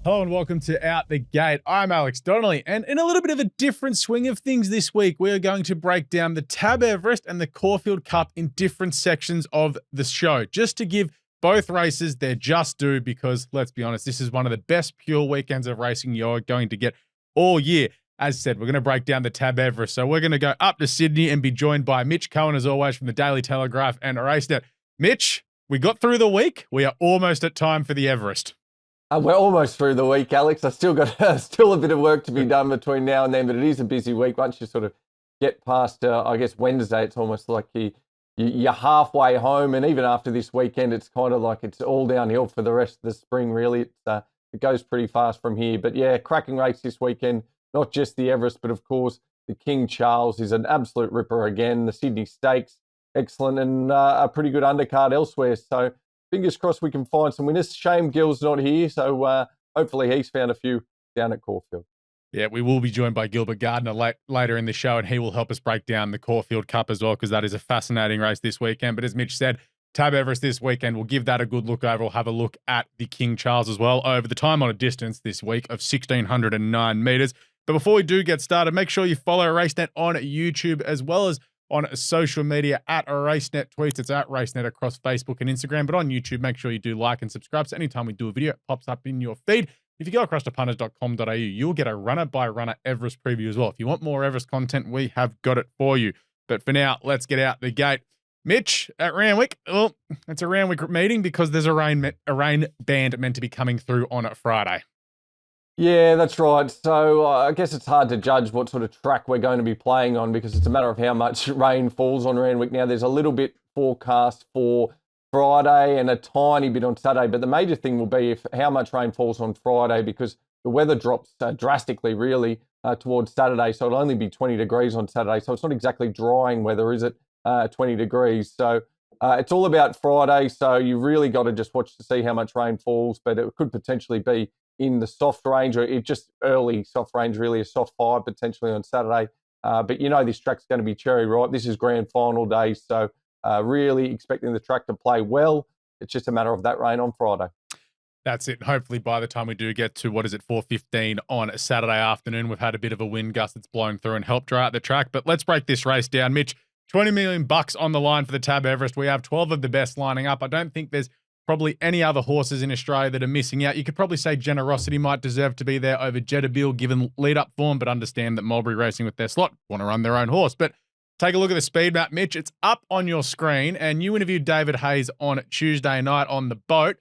Hello and welcome to Out the Gate. I'm Alex Donnelly, and in a little bit of a different swing of things this week, we are going to break down the Tab Everest and the Caulfield Cup in different sections of the show, just to give both races their just due, because let's be honest, this is one of the best pure weekends of racing you're going to get all year. As said, we're going to break down the Tab Everest, so we're going to go up to Sydney and be joined by Mitch Cohen, as always, from the Daily Telegraph and Racenet. Mitch, we got through the week. We are almost at time for the Everest. We're almost through the week, Alex. I still got a bit of work to be done between now and then, but it is a busy week. Once you sort of get past, I guess, Wednesday, it's almost like you're halfway home. And even after this weekend, it's kind of like it's all downhill for the rest of the spring, really. It goes pretty fast from here. But yeah, cracking race this weekend, not just the Everest, but of course, the King Charles is an absolute ripper again. The Sydney Stakes, excellent, and a pretty good undercard elsewhere. So fingers crossed we can find some winners. Shame Gil's not here, so hopefully he's found a few down at Caulfield. Yeah, we will be joined by Gilbert Gardiner later in the show, and he will help us break down the Caulfield Cup as well, because that is a fascinating race this weekend. But as Mitch said, Tab Everest this weekend, we'll give that a good look over. We'll have a look at the King Charles as well over the time on a distance this week of 1,609 metres. But before we do get started, make sure you follow Racenet on YouTube as well as on social media at Racenet tweets. It's at Racenet across Facebook and Instagram. But on YouTube, make sure you do like and subscribe. So anytime we do a video, it pops up in your feed. If you go across to punters.com.au, you'll get a runner-by-runner Everest preview as well. If you want more Everest content, we have got it for you. But for now, let's get out the gate. Mitch, at Randwick, well, it's a Randwick meeting because there's a rain band meant to be coming through on a Friday. Yeah, that's right. So I guess it's hard to judge what sort of track we're going to be playing on because it's a matter of how much rain falls on Randwick. Now, there's a little bit forecast for Friday and a tiny bit on Saturday, but the major thing will be how much rain falls on Friday, because the weather drops drastically, really, towards Saturday. So it'll only be 20 degrees on Saturday. So it's not exactly drying weather, is it? 20 degrees. So it's all about Friday. So you really got to just watch to see how much rain falls, but it could potentially be in the soft range, or it just early soft range, really a soft 5 potentially on Saturday. But you know this track's going to be cherry ripe. This is grand final day, so really expecting the track to play well. It's just a matter of that rain on Friday. That's it. Hopefully by the time we do get to, 4:15 on a Saturday afternoon, we've had a bit of a wind gust that's blowing through and helped dry out the track. But let's break this race down. Mitch, $20 million on the line for the Tab Everest. We have 12 of the best lining up. I don't think there's probably any other horses in Australia that are missing out. You could probably say Generosity might deserve to be there over Jetabil given lead-up form, but understand that Mulberry Racing with their slot want to run their own horse. But take a look at the speed map, Mitch. It's up on your screen, and you interviewed David Hayes on Tuesday night on the boat.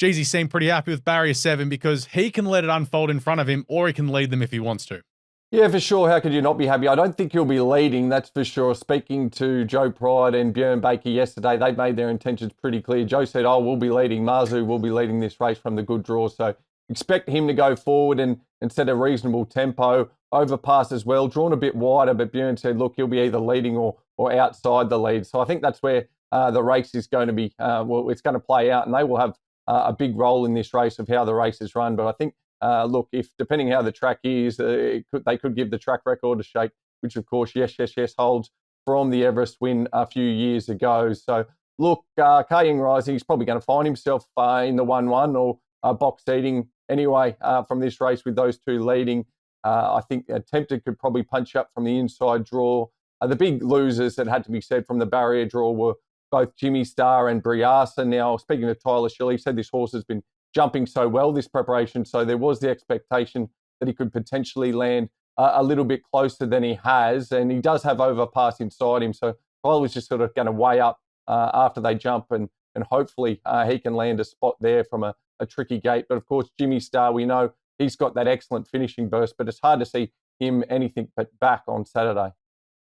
Jeezy seemed pretty happy with Barrier 7 because he can let it unfold in front of him, or he can lead them if he wants to. Yeah, for sure. How could you not be happy? I don't think he'll be leading, that's for sure. Speaking to Joe Pride and Björn Baker yesterday, they made their intentions pretty clear. Joe said, we'll be leading. Marzu will be leading this race from the good draw. So expect him to go forward and set a reasonable tempo. Overpass as well, drawn a bit wider, but Björn said, look, he'll be either leading or outside the lead. So I think that's where the race is going to be, it's going to play out, and they will have a big role in this race of how the race is run. But I think, look, if depending how the track is, they could give the track record a shake, which of course, yes, holds from the Everest win a few years ago. So look, Kaying Rising is probably going to find himself in the 1-1 or box seating anyway from this race with those two leading. I think Tempted could probably punch up from the inside draw. The big losers that had to be said from the barrier draw were both Jimmy Star and Briasa. Now, speaking of Tyler Schiller, he said this horse has been jumping so well this preparation, so there was the expectation that he could potentially land a little bit closer than he has, and he does have Overpass inside him, so Tyler was just sort of going to weigh up after they jump, and hopefully he can land a spot there from a tricky gate. But of course, Jimmy Star, we know he's got that excellent finishing burst, but it's hard to see him anything but back on Saturday.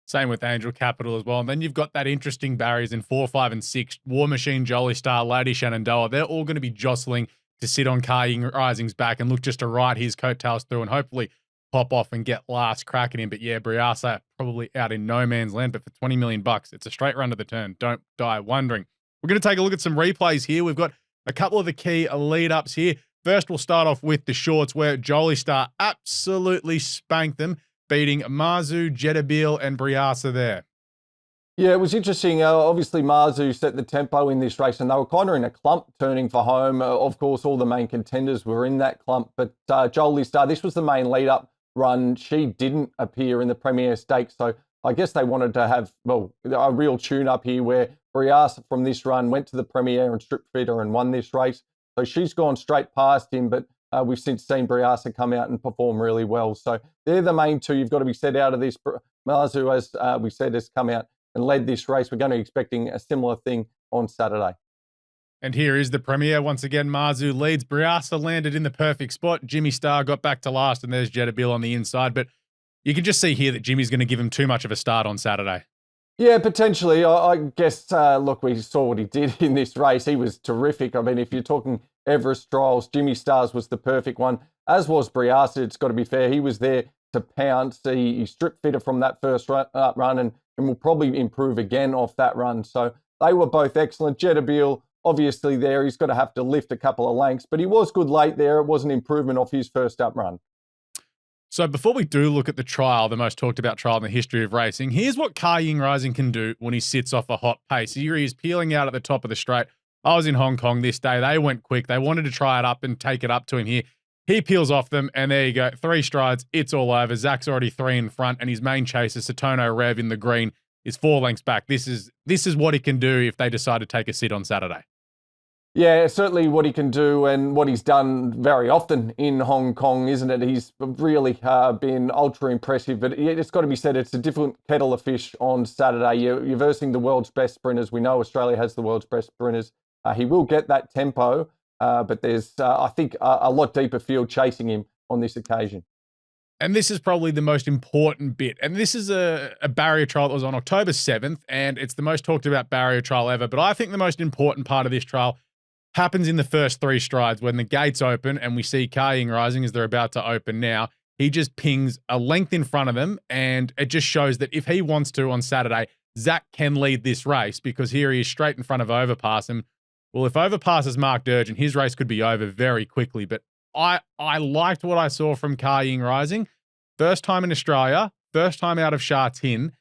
Same with Angel Capital as well. And then you've got that interesting barriers in 4, 5, and 6. War Machine, Jolly Star, Lady Shenandoah. They're all going to be jostling to sit on Kaying Rising's back and look just to ride his coattails through and hopefully pop off and get last crack at him. But yeah, Briasa probably out in no man's land, but for $20 million, it's a straight run to the turn. Don't die wondering. We're going to take a look at some replays here. We've got a couple of the key lead-ups here. First, we'll start off with the shorts where Jolly Star absolutely spanked them, beating Marzu, Jetabil, and Briasa there. Yeah, it was interesting. Obviously, Marzu set the tempo in this race, and they were kind of in a clump turning for home. Of course, all the main contenders were in that clump, but Jolie Star, this was the main lead-up run. She didn't appear in the Premier Stakes, so I guess they wanted to have, well, a real tune-up here where Briasa from this run went to the Premier and stripped fitter and won this race. So she's gone straight past him, but we've since seen Briasa come out and perform really well. So they're the main two you've got to be set out of this. Marzu, as we said, has come out and led this race. We're going to be expecting a similar thing on Saturday. And here is the Premier. Once again, Marzu leads. Briasa landed in the perfect spot. Jimmy Star got back to last, and there's Jetabil on the inside. But you can just see here that Jimmy's going to give him too much of a start on Saturday. Yeah, potentially. I guess, look, we saw what he did in this race. He was terrific. I mean, if you're talking Everest trials, Jimmy Stars was the perfect one, as was Briasa. It's got to be fair. He was there to pounce. He stripped fitter from that first run and will probably improve again off that run. So they were both excellent. Jetabil, obviously there, he's got to have to lift a couple of lengths, but he was good late there. It was an improvement off his first up run. So before we do look at the trial, the most talked about trial in the history of racing, here's what Ka Ying Rising can do when he sits off a hot pace. Here he is peeling out at the top of the straight. I was in Hong Kong this day. They went quick. They wanted to try it up and take it up to him here. He peels off them, and there you go. 3 strides, it's all over. Zach's already 3 in front, and his main chaser, Satono Rev in the green, is 4 lengths back. This is what he can do if they decide to take a sit on Saturday. Yeah, certainly what he can do and what he's done very often in Hong Kong, isn't it? He's really been ultra impressive, but it's got to be said, it's a different kettle of fish on Saturday. You're versing the world's best sprinters. We know Australia has the world's best sprinters. He will get that tempo, but there's, I think, a lot deeper field chasing him on this occasion. And this is probably the most important bit. And this is a barrier trial that was on October 7th, and it's the most talked about barrier trial ever. But I think the most important part of this trial happens in the first 3 strides when the gates open and we see Ka Ying Rising as they're about to open now. He just pings a length in front of them, and it just shows that if he wants to on Saturday, Zach can lead this race because here he is straight in front of Overpass. And well, if Overpass is marked urgent, his race could be over very quickly. But I liked what I saw from Ka Ying Rising. First time in Australia, first time out of Sha Tin.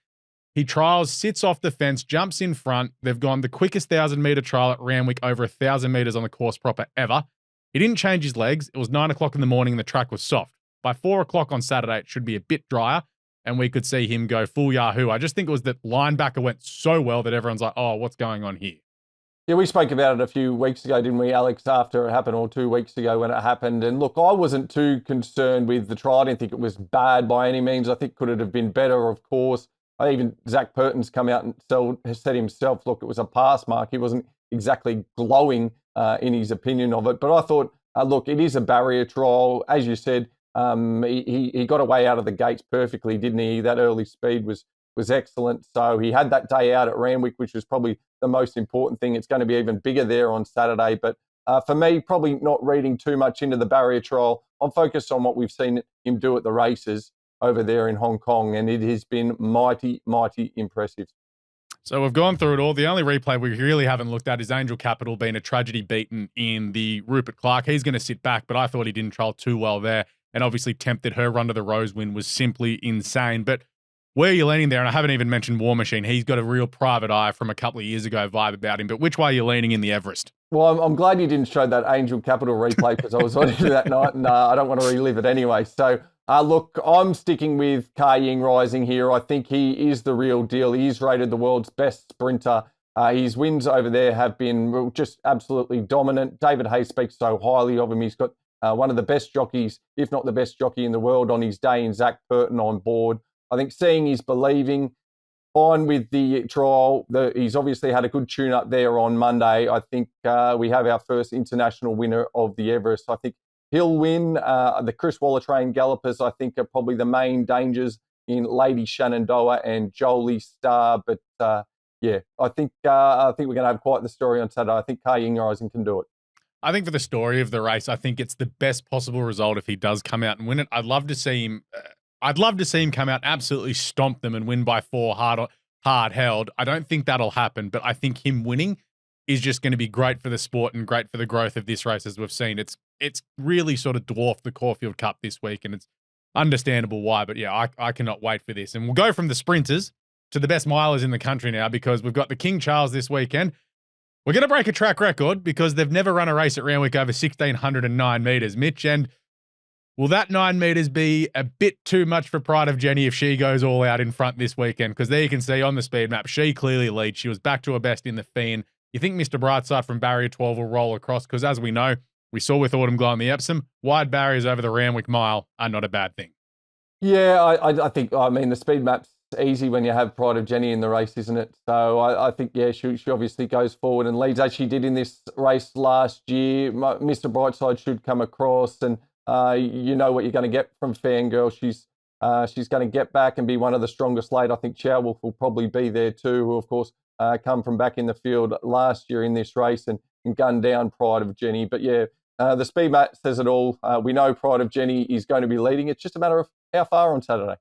He trials, sits off the fence, jumps in front. They've gone the quickest 1,000-meter trial at Randwick, over 1,000 meters on the course proper ever. He didn't change his legs. It was 9 o'clock in the morning and the track was soft. By 4 o'clock on Saturday, it should be a bit drier and we could see him go full Yahoo. I just think it was that linebacker went so well that everyone's like, oh, what's going on here? Yeah, we spoke about it a few weeks ago, didn't we, Alex, after it happened, or 2 weeks ago when it happened. And look, I wasn't too concerned with the trial. I didn't think it was bad by any means. I think could it have been better, of course. Even Zach Purton's come out and has said himself, look, it was a pass mark. He wasn't exactly glowing in his opinion of it. But I thought, look, it is a barrier trial. As you said, he got away out of the gates perfectly, didn't he? That early speed was excellent. So he had that day out at Randwick, which was probably the most important thing. It's going to be even bigger there on Saturday. But for me, probably not reading too much into the barrier trial. I'm focused on what we've seen him do at the races over there in Hong Kong, and it has been mighty, mighty impressive. So we've gone through it all. The only replay we really haven't looked at is Angel Capital being a tragedy beaten in the Rupert Clark. He's going to sit back, but I thought he didn't trial too well there, and obviously tempted. Her run to the Rose win was simply insane. But where are you leaning there? And I haven't even mentioned War Machine. He's got a real private eye from a couple of years ago vibe about him. But which way are you leaning in the Everest? Well, I'm glad you didn't show that Angel Capital replay because I was on it that night, and I don't want to relive it anyway. So, look, I'm sticking with Ka Ying Rising here. I think he is the real deal. He is rated the world's best sprinter. His wins over there have been just absolutely dominant. David Hayes speaks so highly of him. He's got one of the best jockeys, if not the best jockey in the world on his day in Zach Purton on board. I think seeing is believing. Fine with the trial. He's obviously had a good tune-up there on Monday. I think we have our first international winner of the Everest. I think he'll win. The Chris Waller trained gallopers, I think, are probably the main dangers in Lady Shenandoah and Jolie Star. But, yeah, I think we're going to have quite the story on Saturday. I think Ka Ying Rising can do it. I think for the story of the race, I think it's the best possible result if he does come out and win it. I'd love to see him come out, absolutely stomp them and win by 4 hard held. I don't think that'll happen, but I think him winning is just going to be great for the sport and great for the growth of this race, as we've seen. It's really sort of dwarfed the Caulfield Cup this week, and it's understandable why. But yeah, I cannot wait for this. And we'll go from the sprinters to the best milers in the country now, because we've got the King Charles this weekend. We're going to break a track record because they've never run a race at Randwick over 1,609 metres, Mitch. And will that 9 metres be a bit too much for Pride of Jenny if she goes all out in front this weekend? Because there you can see on the speed map, she clearly leads. She was back to her best in the Fiend. You think Mr. Brightside from barrier 12 will roll across? Because as we know, we saw with Autumn Glow in the Epsom, wide barriers over the Randwick Mile are not a bad thing. Yeah, I think, I mean, the speed map's easy when you have Pride of Jenny in the race, isn't it? So I think, yeah, she obviously goes forward and leads as she did in this race last year. Mr. Brightside should come across, and you know what you're going to get from Fangirl. She's going to get back and be one of the strongest late. I think Chowolf will probably be there too, who of course come from back in the field last year in this race and gunned down Pride of Jenny. But yeah, the speed map says it all. We know Pride of Jenny is going to be leading. It's just a matter of how far on Saturday.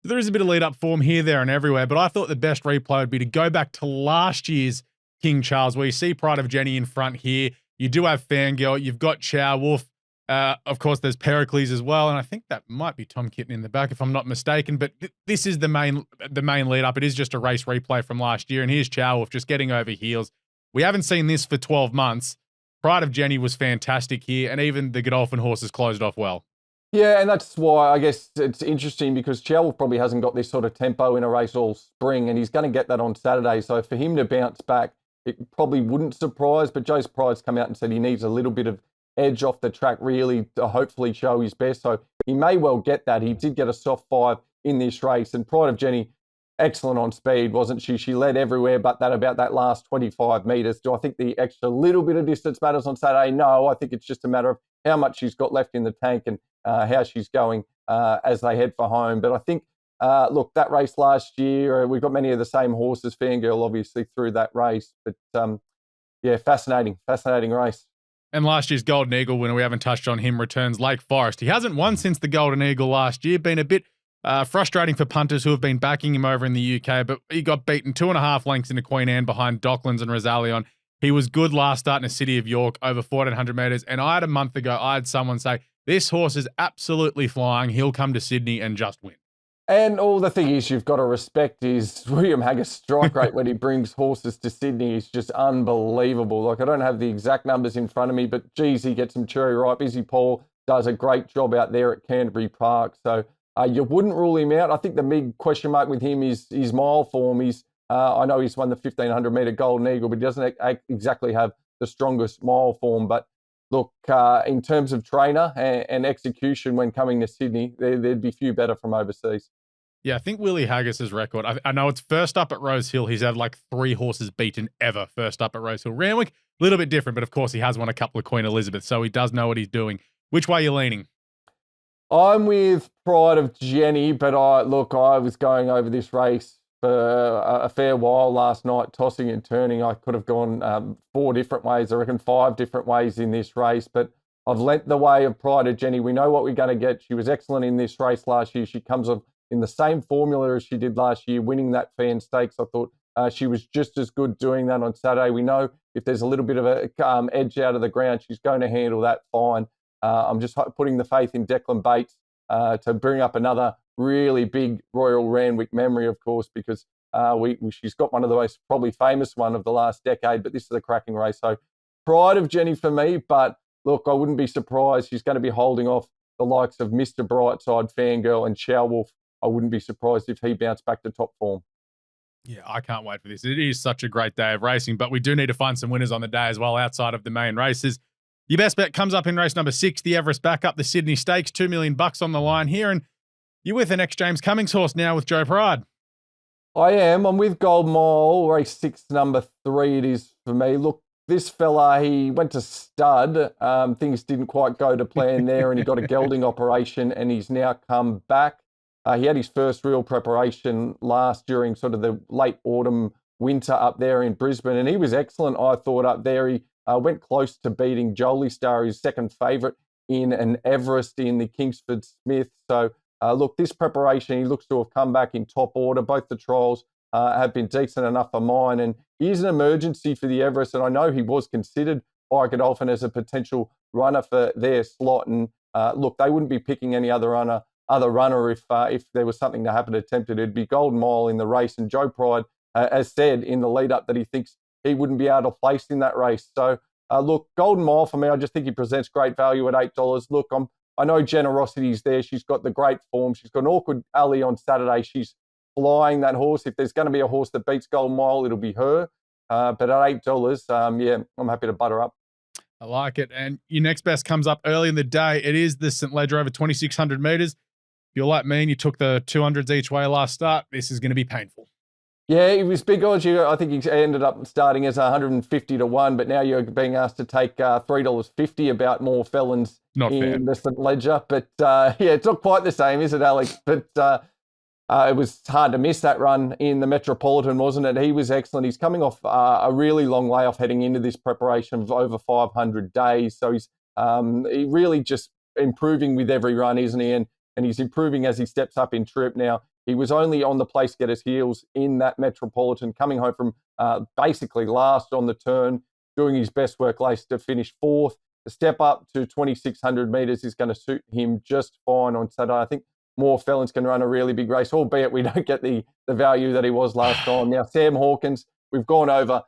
There is a bit of lead-up form here, there, and everywhere, but I thought the best replay would be to go back to last year's King Charles, where you see Pride of Jenny in front here. You do have Fangirl. You've got Chowolf. Of course, there's Pericles as well, and I think that might be Tom Kitten in the back, if I'm not mistaken. But this is the main lead-up. It is just a race replay from last year, and here's Chowolf just getting over heels. We haven't seen this for 12 months. Pride of Jenny was fantastic here, and even the Godolphin horses closed off well. Yeah, and that's why I guess it's interesting, because Chowolf probably hasn't got this sort of tempo in a race all spring, and he's going to get that on Saturday. So for him to bounce back, it probably wouldn't surprise. But Joe's Pride's come out and said he needs a little bit of edge off the track, really, to hopefully show his best. So he may well get that. He did get a soft 5 in this race, and Pride of Jenny, excellent on speed, wasn't she? She led everywhere, but about that last 25 metres. Do I think the extra little bit of distance matters on Saturday? No, I think it's just a matter of how much she's got left in the tank and how she's going as they head for home. But I think, look, that race last year, we've got many of the same horses. Fangirl obviously through that race. But yeah, fascinating race. And last year's Golden Eagle winner, we haven't touched on him, returns Lake Forest. He hasn't won since the Golden Eagle last year. Been a bit frustrating for punters who have been backing him over in the UK, but he got beaten 2.5 lengths into Queen Anne behind Docklands and Rosalion. He was good last start in the City of York, over 1,400 metres. And I had a month ago, I had someone say, this horse is absolutely flying. He'll come to Sydney and just win. And all the thing is you've got to respect is William Haggis' strike rate when he brings horses to Sydney is just unbelievable. Like, I don't have the exact numbers in front of me, but geez, he gets some cherry ripe. Izzy Paul does a great job out there at Canterbury Park. So you wouldn't rule him out. I think the big question mark with him is his mile form. I know he's won the 1,500 metre Golden Eagle, but he doesn't exactly have the strongest mile form. But look, in terms of trainer and execution when coming to Sydney, there'd be few better from overseas. Yeah, I think Willie Haggis' record, I know it's first up at Rose Hill. He's had like 3 horses beaten ever first up at Rose Hill. Randwick, a little bit different, but of course he has won a couple of Queen Elizabeth, so he does know what he's doing. Which way are you leaning? I'm with Pride of Jenny, but I was going over this race for a fair while last night, tossing and turning. I could have gone 4 different ways, I reckon 5 different ways in this race, but I've lent the way of Pride of Jenny. We know what we're going to get. She was excellent in this race last year. She comes in the same formula as she did last year, winning that Fan Stakes. I thought she was just as good doing that on Saturday. We know if there's a little bit of a edge out of the ground, she's going to handle that fine. I'm just putting the faith in Declan Bates to bring up another really big Royal Randwick memory, of course, because she's got one of the most probably famous one of the last decade, but this is a cracking race. So Pride of Jenny for me, but look, I wouldn't be surprised. She's going to be holding off the likes of Mr. Brightside, Fangirl and Chowolf. I wouldn't be surprised if he bounced back to top form. Yeah, I can't wait for this. It is such a great day of racing, but we do need to find some winners on the day as well outside of the main races. Your best bet comes up in race number 6, the Everest back up the Sydney Stakes, $2 million on the line here. And you're with an ex-James Cummings horse now with Joe Pride. I am. I'm with Gold Mile, race 6, number 3 it is for me. Look, this fella, he went to stud. Things didn't quite go to plan there, and he got a gelding operation, and he's now come back. He had his first real preparation during sort of the late autumn, winter up there in Brisbane, and he was excellent, I thought, up there. He went close to beating Jolie Star, his second favourite in an Everest in the Kingsford Smith. So, look, this preparation, he looks to have come back in top order. Both the trials have been decent enough for mine, and he's an emergency for the Everest, and I know he was considered by Godolphin as a potential runner for their slot, and look, they wouldn't be picking any other runner other runner if there was something to happen attempted. It'd be Golden Mile in the race. And Joe Pride has said in the lead up that he thinks he wouldn't be able to place in that race. So look, Golden Mile for me, I just think he presents great value at $8. Look, I know Generosity's there. She's got the great form. She's got an Awkward Alley on Saturday. She's flying that horse. If there's going to be a horse that beats Golden Mile, it'll be her. But at $8, yeah, I'm happy to butter up. I like it. And your next best comes up early in the day. It is the St. Ledger over 2,600 meters. If you're like me and you took the 200s each way last start, this is going to be painful. Yeah, it was big odds. I think he ended up starting as 150 to 1, but now you're being asked to take $3.50 about more felons in the St. Ledger. But yeah, it's not quite the same, is it, Alex? But it was hard to miss that run in the Metropolitan, wasn't it? He was excellent. He's coming off a really long layoff heading into this preparation of over 500 days. So he's he really just improving with every run, isn't he? And he's improving as he steps up in trip now. He was only on the place getter's heels in that Metropolitan, coming home from basically last on the turn, doing his best work lace to finish fourth. The step up to 2,600 metres is going to suit him just fine on Saturday. I think more felons can run a really big race, albeit we don't get the value that he was last time. Now, Sam Hawkins, we've gone over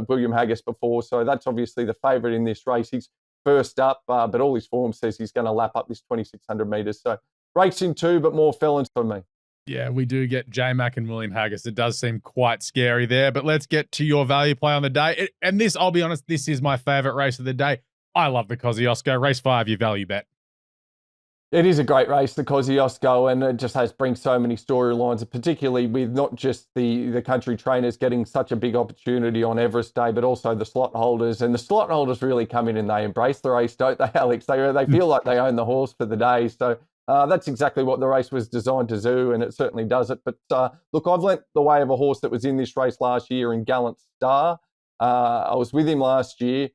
William Haggis before, so that's obviously the favourite in this race. He's first up, but all his form says he's going to lap up this 2,600 metres. So race in two, but more felons for me. Yeah, we do get J-Mac and William Haggis. It does seem quite scary there, but let's get to your value play on the day. And this, I'll be honest, this is my favourite race of the day. I love the Kosciuszko. Race 5, your value bet. It is a great race, the Kosciuszko, and it just brings so many storylines, particularly with not just the country trainers getting such a big opportunity on Everest Day, but also the slot holders. And the slot holders really come in and they embrace the race, don't they, Alex? They feel like they own the horse for the day. So that's exactly what the race was designed to do, and it certainly does it. But look, I've lent the way of a horse that was in this race last year in Gallant Star. I was with him last year.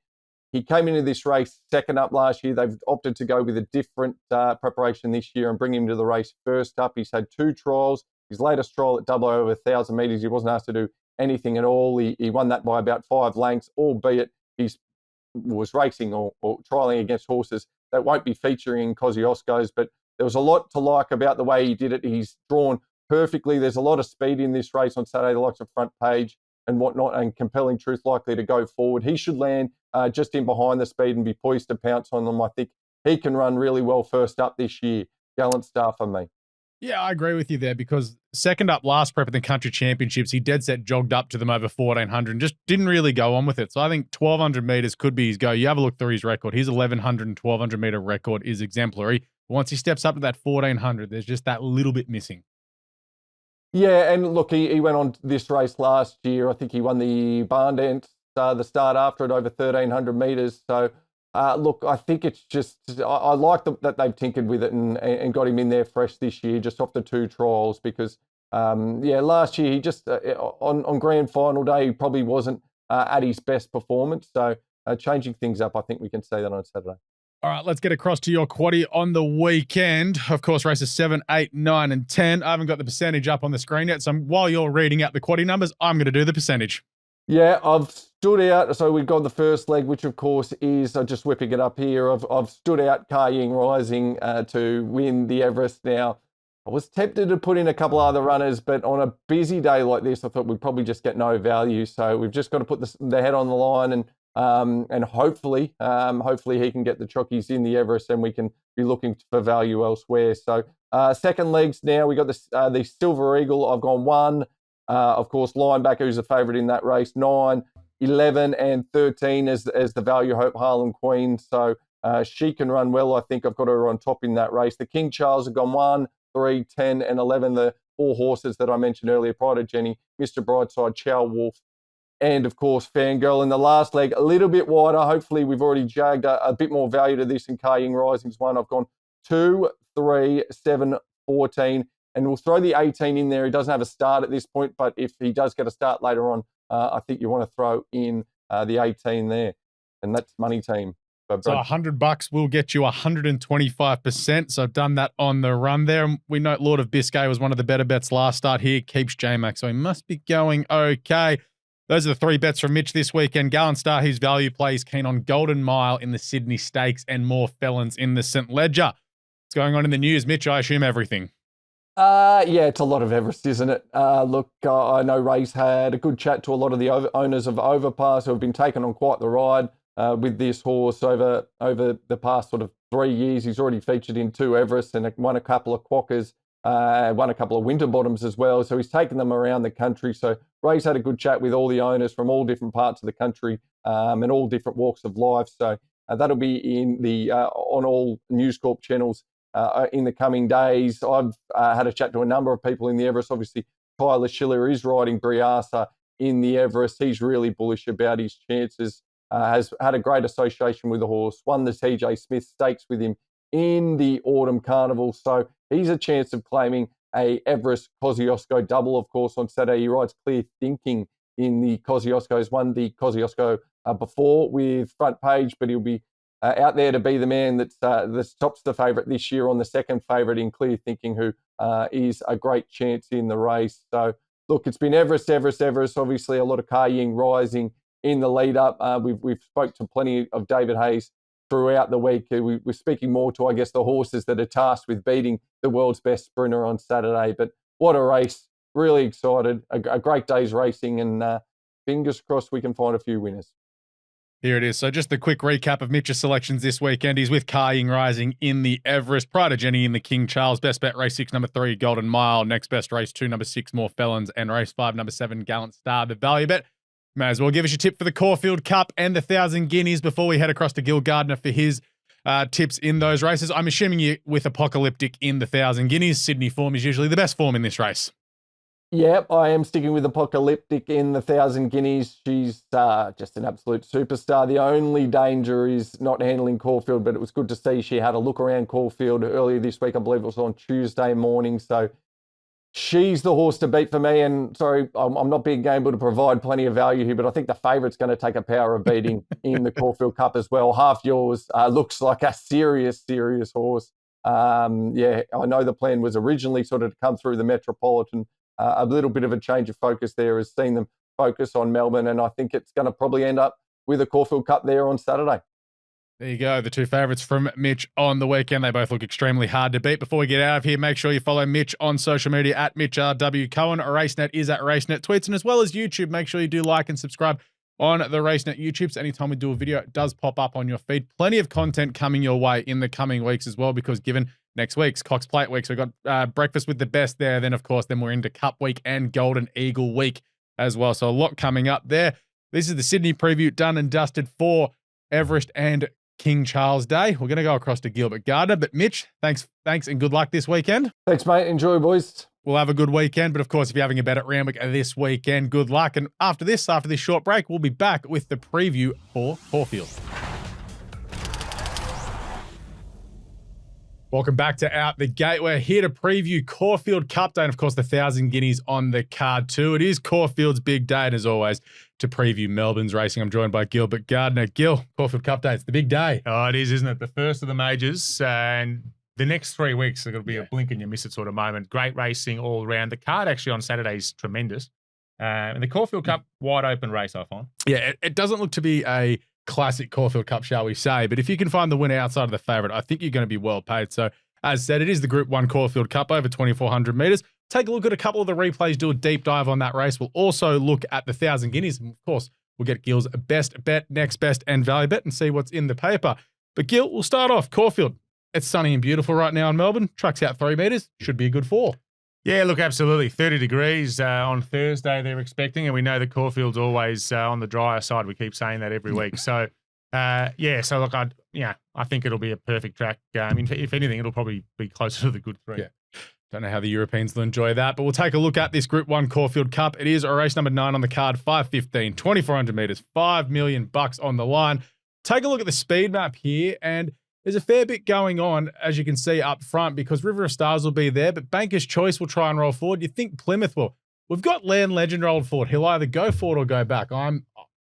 He came into this race second up last year. They've opted to go with a different preparation this year and bring him to the race first up. He's had 2 trials. His latest trial at double over 1,000 metres, he wasn't asked to do anything at all. He won that by about 5 lengths, albeit he was racing or trialling against horses that won't be featuring Kosciuszko's. But there was a lot to like about the way he did it. He's drawn perfectly. There's a lot of speed in this race on Saturday, the likes of Front Page and whatnot, and Compelling Truth likely to go forward. He should land just in behind the speed and be poised to pounce on them. I think he can run really well first up this year. Gallant Star for me. Yeah, I agree with you there because second up last prep at the country championships, he dead set jogged up to them over 1,400 and just didn't really go on with it. So I think 1,200 metres could be his go. You have a look through his record. His 1,100 and 1,200 metre record is exemplary. Once he steps up to that 1,400, there's just that little bit missing. Yeah, and look, he went on this race last year. I think he won the barn dance, the start after it over 1,300 metres. So, look, I think it's just, I like that they've tinkered with it and got him in there fresh this year, just off the 2 trials, because, yeah, last year he just, on grand final day, he probably wasn't at his best performance. So, changing things up, I think we can say that on Saturday. All right, let's get across to your quaddie on the weekend. Of course, races 7, 8, 9, and 10. I haven't got the percentage up on the screen yet, so while you're reading out the quaddie numbers, I'm going to do the percentage. Yeah, I've stood out. So we've got the first leg, which of course is, just whipping it up here, I've stood out Ka Ying Rising to win the Everest. Now, I was tempted to put in a couple other runners, but on a busy day like this, I thought we'd probably just get no value. So we've just got to put the head on the line and hopefully he can get the chockies in the Everest and we can be looking for value elsewhere. So second legs now, we got the Silver Eagle. I've gone 1. Of course, Linebacker, who's a favourite in that race, 9, 11, and 13 as the value Hope Harlem Queen. So she can run well. I think I've got her on top in that race. The King Charles have gone 1, 3, 10, and 11. The 4 horses that I mentioned earlier, Pride of Jenny, Mr. Brightside, Chow Wolf, and of course, Fangirl in the last leg, a little bit wider. Hopefully, we've already jagged a bit more value to this, and Ka Ying Rising's one. I've gone 2, 3, 7, 14, and we'll throw the 18 in there. He doesn't have a start at this point, but if he does get a start later on, I think you want to throw in the 18 there, and that's money team. So $100 will get you 125%. So I've done that on the run there. We note Lord of Biscay was one of the better bets last start here. Keeps J-Mac, so he must be going okay. Those are the 3 bets from Mitch this weekend. Gallant Star, whose value plays keen on Golden Mile in the Sydney Stakes and more felons in the St. Ledger. Let's going on in the news? Mitch, I assume everything. Yeah, it's a lot of Everest, isn't it? Look, I know Ray's had a good chat to a lot of the owners of Overpass who have been taken on quite the ride with this horse over the past sort of 3 years. He's already featured in 2 Everests and won a couple of Quackers, won a couple of Winterbottoms as well. So he's taken them around the country. So Ray's had a good chat with all the owners from all different parts of the country and all different walks of life. So that'll be in the on all News Corp channels in the coming days. I've had a chat to a number of people in the Everest. Obviously, Tyler Schiller is riding Briasa in the Everest. He's really bullish about his chances. Has had a great association with the horse, won the TJ Smith Stakes with him in the Autumn Carnival. So he's a chance of claiming a Everest Kosciuszko double, of course, on Saturday. He rides Clear Thinking in the Kosciuszkos. Won the Kosciuszko before with Front Page, but he'll be out there to be the man that tops the favourite this year on the second favourite in Clear Thinking, who is a great chance in the race. So, look, it's been Everest. Obviously, a lot of Ka Ying rising in the lead up. We've spoke to plenty of David Hayes throughout the week. We're speaking more to, I guess, the horses that are tasked with beating the world's best sprinter on Saturday. But what a race. Really excited. A great day's racing, and fingers crossed we can find a few winners. Here it is. So just a quick recap of Mitch's selections this weekend. He's with Ka Ying Rising in the Everest, Pride of Jenny in the King Charles, best bet race 6, number 3, Golden Mile, next best race 2, number 6, More Felons, and race 5, number 7, Gallant Star, the value bet. May as well give us your tip for the Caulfield Cup and the 1,000 Guineas before we head across to Gil Gardiner for his tips in those races. I'm assuming you with Apocalyptic in the 1,000 Guineas. Sydney form is usually the best form in this race. Yep, I am sticking with Apocalyptic in the 1,000 Guineas. She's just an absolute superstar. The only danger is not handling Caulfield, but it was good to see she had a look around Caulfield earlier this week. I believe it was on Tuesday morning. So she's the horse to beat for me. And sorry, I'm not being able to provide plenty of value here, but I think the favourite's going to take a power of beating in the Caulfield Cup as well. Half Yours looks like a serious horse. Yeah, I know the plan was originally sort of to come through the Metropolitan. A little bit of a change of focus there has seen them focus on Melbourne, and I think it's going to probably end up with a Caulfield Cup there on Saturday. There you go. The 2 favourites from Mitch on the weekend. They both look extremely hard to beat. Before we get out of here, make sure you follow Mitch on social media at MitchRW Cohen. Racenet is at Racenet Tweets, and as well as YouTube, make sure you do like and subscribe on the Racenet YouTube. So anytime we do a video, it does pop up on your feed. Plenty of content coming your way in the coming weeks as well, because given next week's Cox Plate week, so we've got breakfast with the best there. Then, of course, we're into Cup Week and Golden Eagle Week as well. So a lot coming up there. This is the Sydney preview done and dusted for Everest and King Charles Day. We're going to go across to Gilbert Gardiner. But Mitch, thanks, and good luck this weekend. Thanks, mate. Enjoy, boys. We'll have a good weekend. But, of course, if you're having a bet at Randwick this weekend, good luck. And after this short break, we'll be back with the preview for Caulfield. Welcome back to Out the Gate. We're here to preview Caulfield Cup Day and, of course, the 1,000 Guineas on the card too. It is Caulfield's big day, and as always, to preview Melbourne's racing, I'm joined by Gilbert Gardiner. Gil, Caulfield Cup Day, it's the big day. Oh, it is, isn't it? The first of the majors, and the next 3 weeks are going to be a blink and you miss it sort of moment. Great racing all around. The card actually on Saturday is tremendous. And the Caulfield Cup, wide open race, I find. Yeah, it doesn't look to be a classic Caulfield Cup, shall we say, but if you can find the winner outside of the favourite, I think you're going to be well paid. So, as said, it is the Group 1 Caulfield Cup over 2,400 metres. Take a look at a couple of the replays, do a deep dive on that race. We'll also look at the 1,000 Guineas, and of course, we'll get Gil's best bet, next best, and value bet and see what's in the paper. But Gil, we'll start off. Caulfield, it's sunny and beautiful right now in Melbourne. Truck's out 3 metres, should be a good 4. Yeah, look, absolutely. 30 degrees on Thursday they're expecting, and we know that Caulfield's always on the drier side. We keep saying that every week. So, so look, I think it'll be a perfect track. If anything, it'll probably be closer to the good 3. Yeah. Don't know how the Europeans will enjoy that, but we'll take a look at this Group 1 Caulfield Cup. It is a race number 9 on the card, 5:15, 2,400 metres, $5 million on the line. Take a look at the speed map here, and there's a fair bit going on, as you can see up front, because River of Stars will be there, but Banker's Choice will try and roll forward. You think Plymouth will? We've got Land Legend rolled forward. He'll either go forward or go back.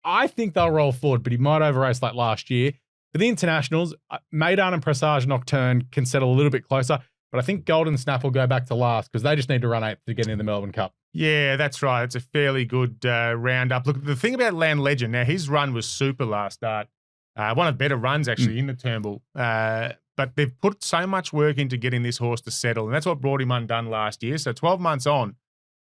I think they'll roll forward, but he might over-race like last year. For the internationals, Maidan and Presage Nocturne can settle a little bit closer, but I think Golden Snap will go back to last because they just need to run 8th to get into the Melbourne Cup. Yeah, that's right. It's a fairly good roundup. Look, the thing about Land Legend, now his run was super last start. One of the better runs actually in the Turnbull. But but they've put so much work into getting this horse to settle, and that's what brought him undone last year. So 12 months on,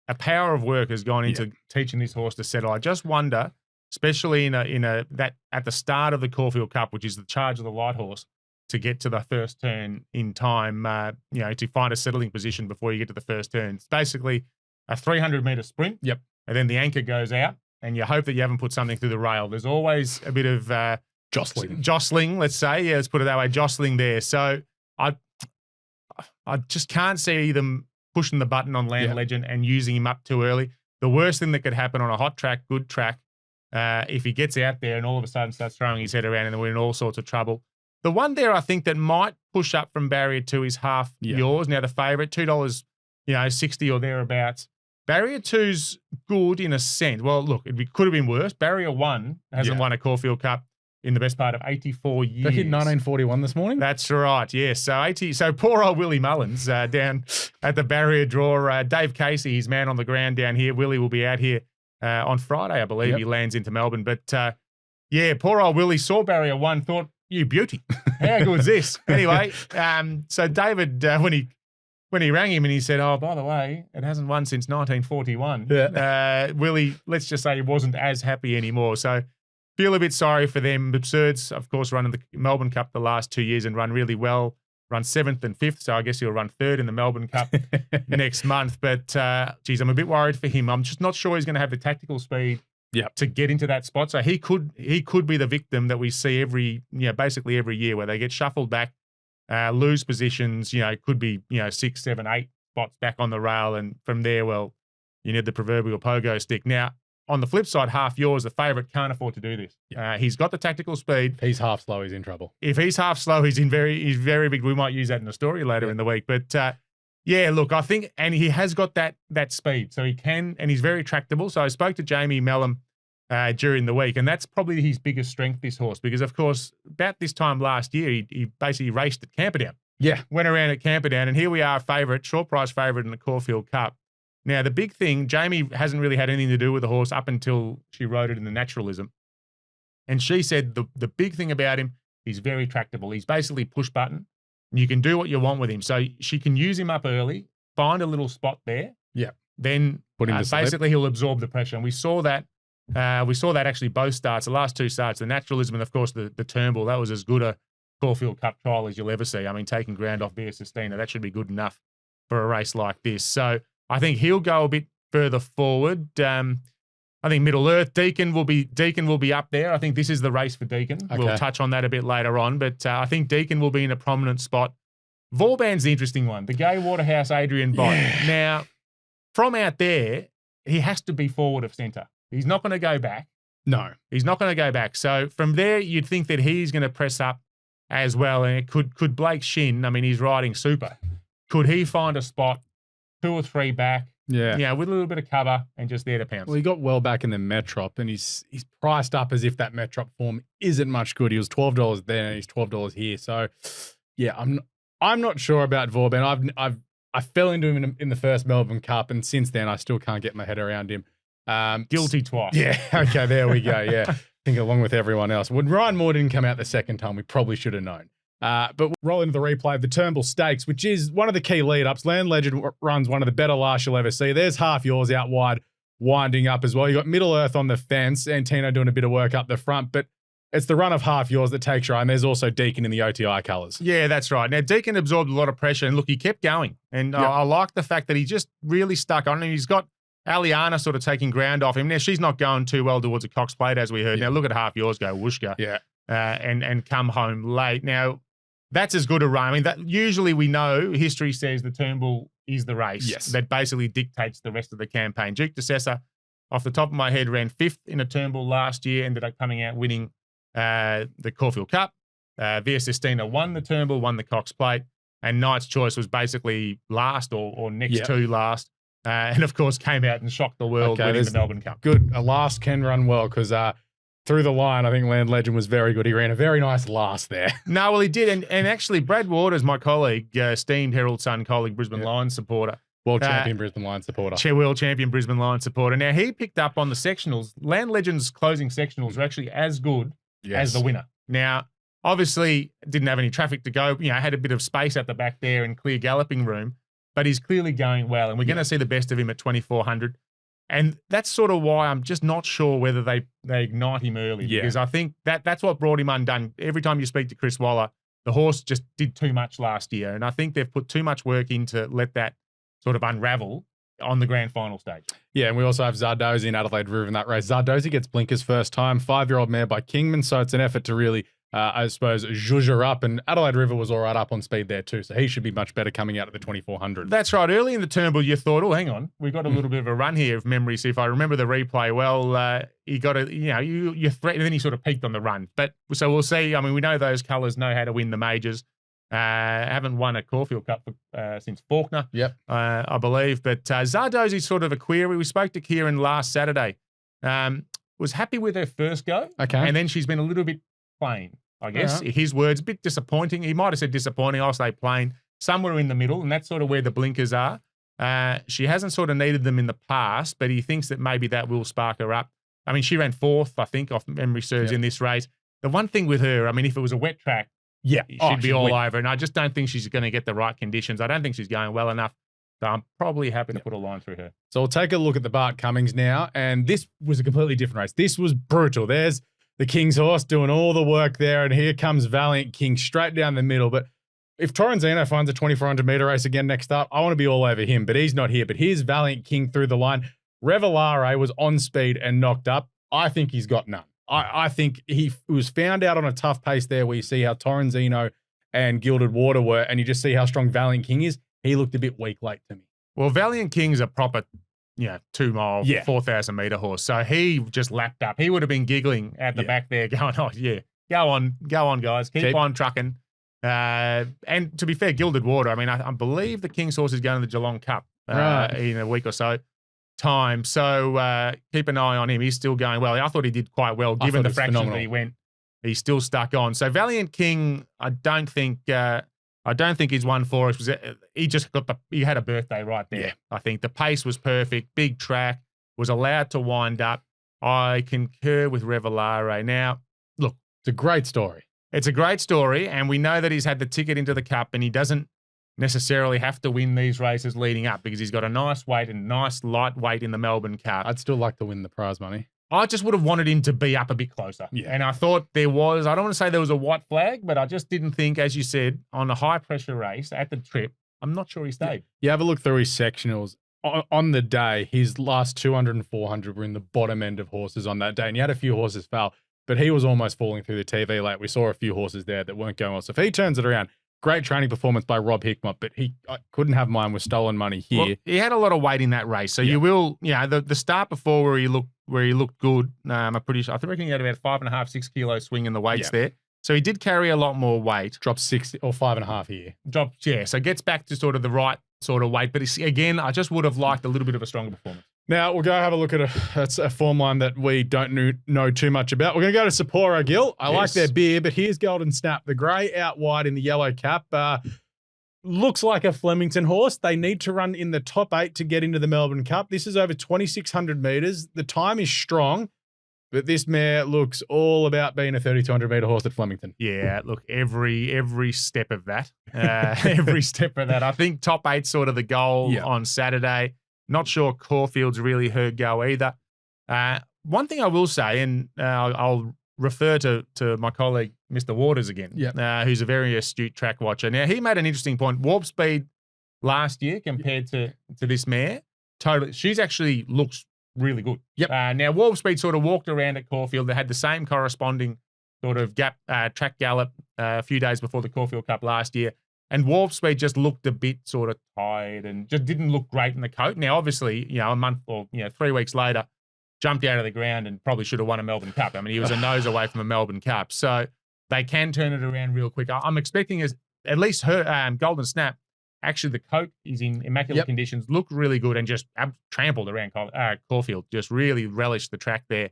a power of work has gone into teaching this horse to settle. I just wonder, especially that at the start of the Caulfield Cup, which is the charge of the light horse, to get to the first turn in time, to find a settling position before you get to the first turn. It's basically a 300-meter sprint. Yep. And then the anchor goes out, and you hope that you haven't put something through the rail. There's always a bit of jostling, let's say. Yeah, let's put it that way, jostling there. So I just can't see them pushing the button on Land Legend and using him up too early. The worst thing that could happen on a hot track, good track, if he gets out there and all of a sudden starts throwing his head around and we're in all sorts of trouble. The one there I think that might push up from barrier 2 is Half Yours. Now the favourite, $2, 60 or thereabouts. Barrier 2's good in a sense. Well, look, it could have been worse. Barrier 1 hasn't won a Caulfield Cup in the best part of 84 years. They hit 1941 this morning? That's right, yes. So poor old Willie Mullins down at the barrier draw. Dave Casey, his man on the ground down here. Willie will be out here on Friday, I believe. He lands into Melbourne. But, poor old Willie saw barrier 1, thought, you beauty. How good is this? Anyway, so David, when he rang him and he said, oh, by the way, it hasn't won since 1941. Willie, let's just say he wasn't as happy anymore. So feel a bit sorry for them. Absurd's, of course, running the Melbourne Cup the last 2 years and run really well. Run 7th and 5th, so I guess he'll run 3rd in the Melbourne Cup next month. But, I'm a bit worried for him. I'm just not sure he's going to have the tactical speed to get into that spot. So he could be the victim that we see basically every year where they get shuffled back, lose positions, could be, 6, 7, 8 spots back on the rail. And from there, well, you need the proverbial pogo stick. Now, on the flip side, Half Yours, the favourite, can't afford to do this. He's got the tactical speed. If he's half slow, he's in trouble. If he's half slow, he's very big. We might use that in the story later in the week. But, look, I think, and he has got that speed. So he can, and he's very tractable. So I spoke to Jamie Mellum during the week, and that's probably his biggest strength, this horse, because, of course, about this time last year, he basically raced at Camperdown. Yeah. Went around at Camperdown, and here we are, short price favourite in the Caulfield Cup. Now, the big thing, Jamie hasn't really had anything to do with the horse up until she rode it in the naturalism. And she said the big thing about him, he's very tractable. He's basically push button. And you can do what you want with him. So she can use him up early, find a little spot there. Yeah. Then put him to sleep. Basically he'll absorb the pressure. And we saw that actually both starts, the last 2 starts, the naturalism and, of course, the Turnbull. That was as good a Caulfield Cup trial as you'll ever see. I mean, taking ground off Via Sistina, that should be good enough for a race like this. So I think he'll go a bit further forward. I think Middle Earth, Deacon will be up there. I think this is the race for Deacon. Okay. We'll touch on that a bit later on, but I think Deacon will be in a prominent spot. Vauban's the interesting one, the Gay Waterhouse Adrian Bott. Now, from out there, he has to be forward of centre. He's not going to go back. No. He's not going to go back. So from there, you'd think that he's going to press up as well. And it could Blake Shin, I mean, he's riding super. Could he find a spot 2 or 3 back? Yeah, with a little bit of cover and just there to pounce. Well, he got well back in the Metrop, and he's priced up as if that Metrop form isn't much good. He was $12 there, and he's $12 here. So, yeah, I'm not sure about Vauban. I fell into him in the first Melbourne Cup, and since then I still can't get my head around him. Guilty twice. Yeah, okay, there we go. Yeah, I think along with everyone else. When Ryan Moore didn't come out the second time, we probably should have known. But we'll roll into the replay of the Turnbull Stakes, which is one of the key lead-ups. Land Legend runs one of the better last you'll ever see. There's Half Yours out wide, winding up as well. You got Middle Earth on the fence, Antino doing a bit of work up the front, but it's the run of Half Yours that takes your eye, and there's also Deacon in the OTI colours. Yeah, that's right. Now, Deacon absorbed a lot of pressure, and look, he kept going. And I like the fact that he just really stuck on, and he's got Aliana sort of taking ground off him. Now, she's not going too well towards a Cox Plate, as we heard. Now, look at Half Yours go whooshka and come home late. Now, that's as good a run. I mean, that usually we know, history says the Turnbull is the race that basically dictates the rest of the campaign. Duke de Sessa, off the top of my head, ran 5th in a Turnbull last year, ended up coming out winning the Caulfield Cup. Via Sistina won the Turnbull, won the Cox Plate, and Knight's Choice was basically last or next to last. And, of course, came out and shocked the world winning the Melbourne Cup. Good. A last can run well because through the line, I think Land Legend was very good. He ran a very nice last there. No, well, he did. And actually, Brad Waters, my colleague, esteemed Herald Sun colleague, Brisbane Lions supporter. World champion Brisbane Lions supporter. World champion Brisbane Lions supporter. Now, he picked up on the sectionals. Land Legend's closing sectionals are actually as good as the winner. Now, Obviously, didn't have any traffic to go. Had a bit of space at the back there and clear galloping room. But he's clearly going well, and we're going to see the best of him at 2,400. And that's sort of why I'm just not sure whether they ignite him early, because I think that's what brought him undone. Every time you speak to Chris Waller, the horse just did too much last year, and I think they've put too much work in to let that sort of unravel on the grand final stage. Yeah, and we also have Zardozi and Adelaide River in that race. Zardozi gets blinkers first time, 5-year-old mare by Kingman, so it's an effort to really, I suppose, zhuzh her up, and Adelaide River was all right up on speed there too, so he should be much better coming out at the 2,400. That's right. Early in the Turnbull, you thought, oh, hang on, we got a little bit of a run here, if memory. So if I remember the replay well, he got a, you threatened, and then he sort of peaked on the run. But so we'll see. I mean, we know those colours know how to win the majors. Haven't won a Caulfield Cup since Faulkner, I believe. But Zardozi's sort of a query. We spoke to Kieran last Saturday. Was happy with her first go. Okay. And then she's been a little bit plain, I guess. His words, a bit disappointing. He might have said disappointing. I'll say plain. Somewhere in the middle, and that's sort of where the blinkers are. She hasn't sort of needed them in the past, but he thinks that maybe that will spark her up. I mean, she ran 4th, I think, off memory serves in this race. The one thing with her, I mean, if it was a wet track, she'd be all over. And I just don't think she's going to get the right conditions. I don't think she's going well enough. So I'm probably happy to put a line through her. So we'll take a look at the Bart Cummings now. And this was a completely different race. This was brutal. There's the King's horse doing all the work there. And here comes Valiant King straight down the middle. But if Torrenzino finds a 2,400 metre race again next up, I want to be all over him. But he's not here. But here's Valiant King through the line. Revelare was on speed and knocked up. I think he's got none. I think he was found out on a tough pace there where you see how Torrenzino and Gilded Water were, and you just see how strong Valiant King is. He looked a bit weak late to me. Well, Valiant King's a proper 2-mile, 4,000 metre horse. So he just lapped up. He would have been giggling at the back there going, oh, yeah, go on, guys. Keep on trucking. And to be fair, Gilded Water, I mean, I believe the King's horse is going to the Geelong Cup in a week or so time. So keep an eye on him. He's still going well. I thought he did quite well, given the fraction that he went. He's still stuck on. So Valiant King, I don't think he's won for us. He had a birthday right there. Yeah. I think the pace was perfect. Big track, was allowed to wind up. I concur with Revelare. Now, look, it's a great story. It's a great story, and we know that he's had the ticket into the Cup, and he doesn't necessarily have to win these races leading up because he's got a nice weight and nice lightweight in the Melbourne Cup. I'd still like to win the prize money. I just would have wanted him to be up a bit closer. Yeah. And I thought I don't want to say there was a white flag, but I just didn't think, as you said, on a high-pressure race at the trip, I'm not sure he stayed. You have a look through his sectionals. On the day, his last 200 and 400 were in the bottom end of horses on that day, and you had a few horses fail, but he was almost falling through the TV late. We saw a few horses there that weren't going well. So if he turns it around, great training performance by Rob Hickmott, but I couldn't have mine with stolen money here. Well, he had a lot of weight in that race, so you will, the start before where he looked good. I reckon he had about 5.5, 6 kilo swing in the weights there. So he did carry a lot more weight. Dropped 6 or 5.5 here. So gets back to sort of the right sort of weight. But again, I just would have liked a little bit of a stronger performance. Now, we'll go have a look at a form line that we don't know too much about. We're going to go to Sapporo, Gil. I like their beer, but here's Golden Snap. The grey out wide in the yellow cap. Looks like a Flemington horse. They need to run in the top 8 to get into the Melbourne Cup. This is over 2,600 metres. The time is strong, but this mare looks all about being a 3,200 metre horse at Flemington. Yeah, look, every step of that. Every step of that. I think top 8's sort of the goal on Saturday. Not sure Caulfield's really her go either. One thing I will say, and I'll refer to my colleague, Mr. Waters, again, who's a very astute track watcher. Now, he made an interesting point. Warp speed last year compared to this mare, totally. She's actually looks really good. Now, Warp speed sort of walked around at Caulfield. They had the same corresponding sort of track gallop a few days before the Caulfield Cup last year. And Warp Speed just looked a bit sort of tired and just didn't look great in the coat. Now, obviously, a month or 3 weeks later, jumped out of the ground and probably should have won a Melbourne Cup. I mean, he was a nose away from a Melbourne Cup. So they can turn it around real quick. I'm expecting at least her Golden Snap, actually the coat is in immaculate conditions, looked really good and just trampled around Caulfield, just really relished the track there.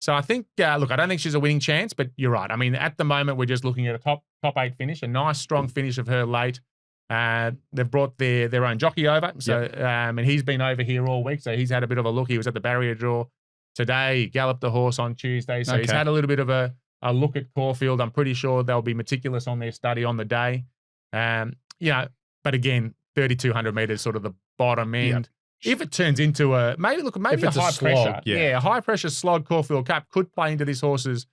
So I think, look, I don't think she's a winning chance, but you're right. I mean, at the moment, we're just looking at a top 8 finish, a nice, strong finish of her late. They've brought their own jockey over. So, and he's been over here all week. So he's had a bit of a look. He was at the barrier draw today. He galloped the horse on Tuesday. So he's had a little bit of a a look at Caulfield. I'm pretty sure they'll be meticulous on their study on the day. But again, 3,200 meters, sort of the bottom end. Yep. If it turns into maybe a high pressure, a high pressure slog Caulfield Cup could play into this horse's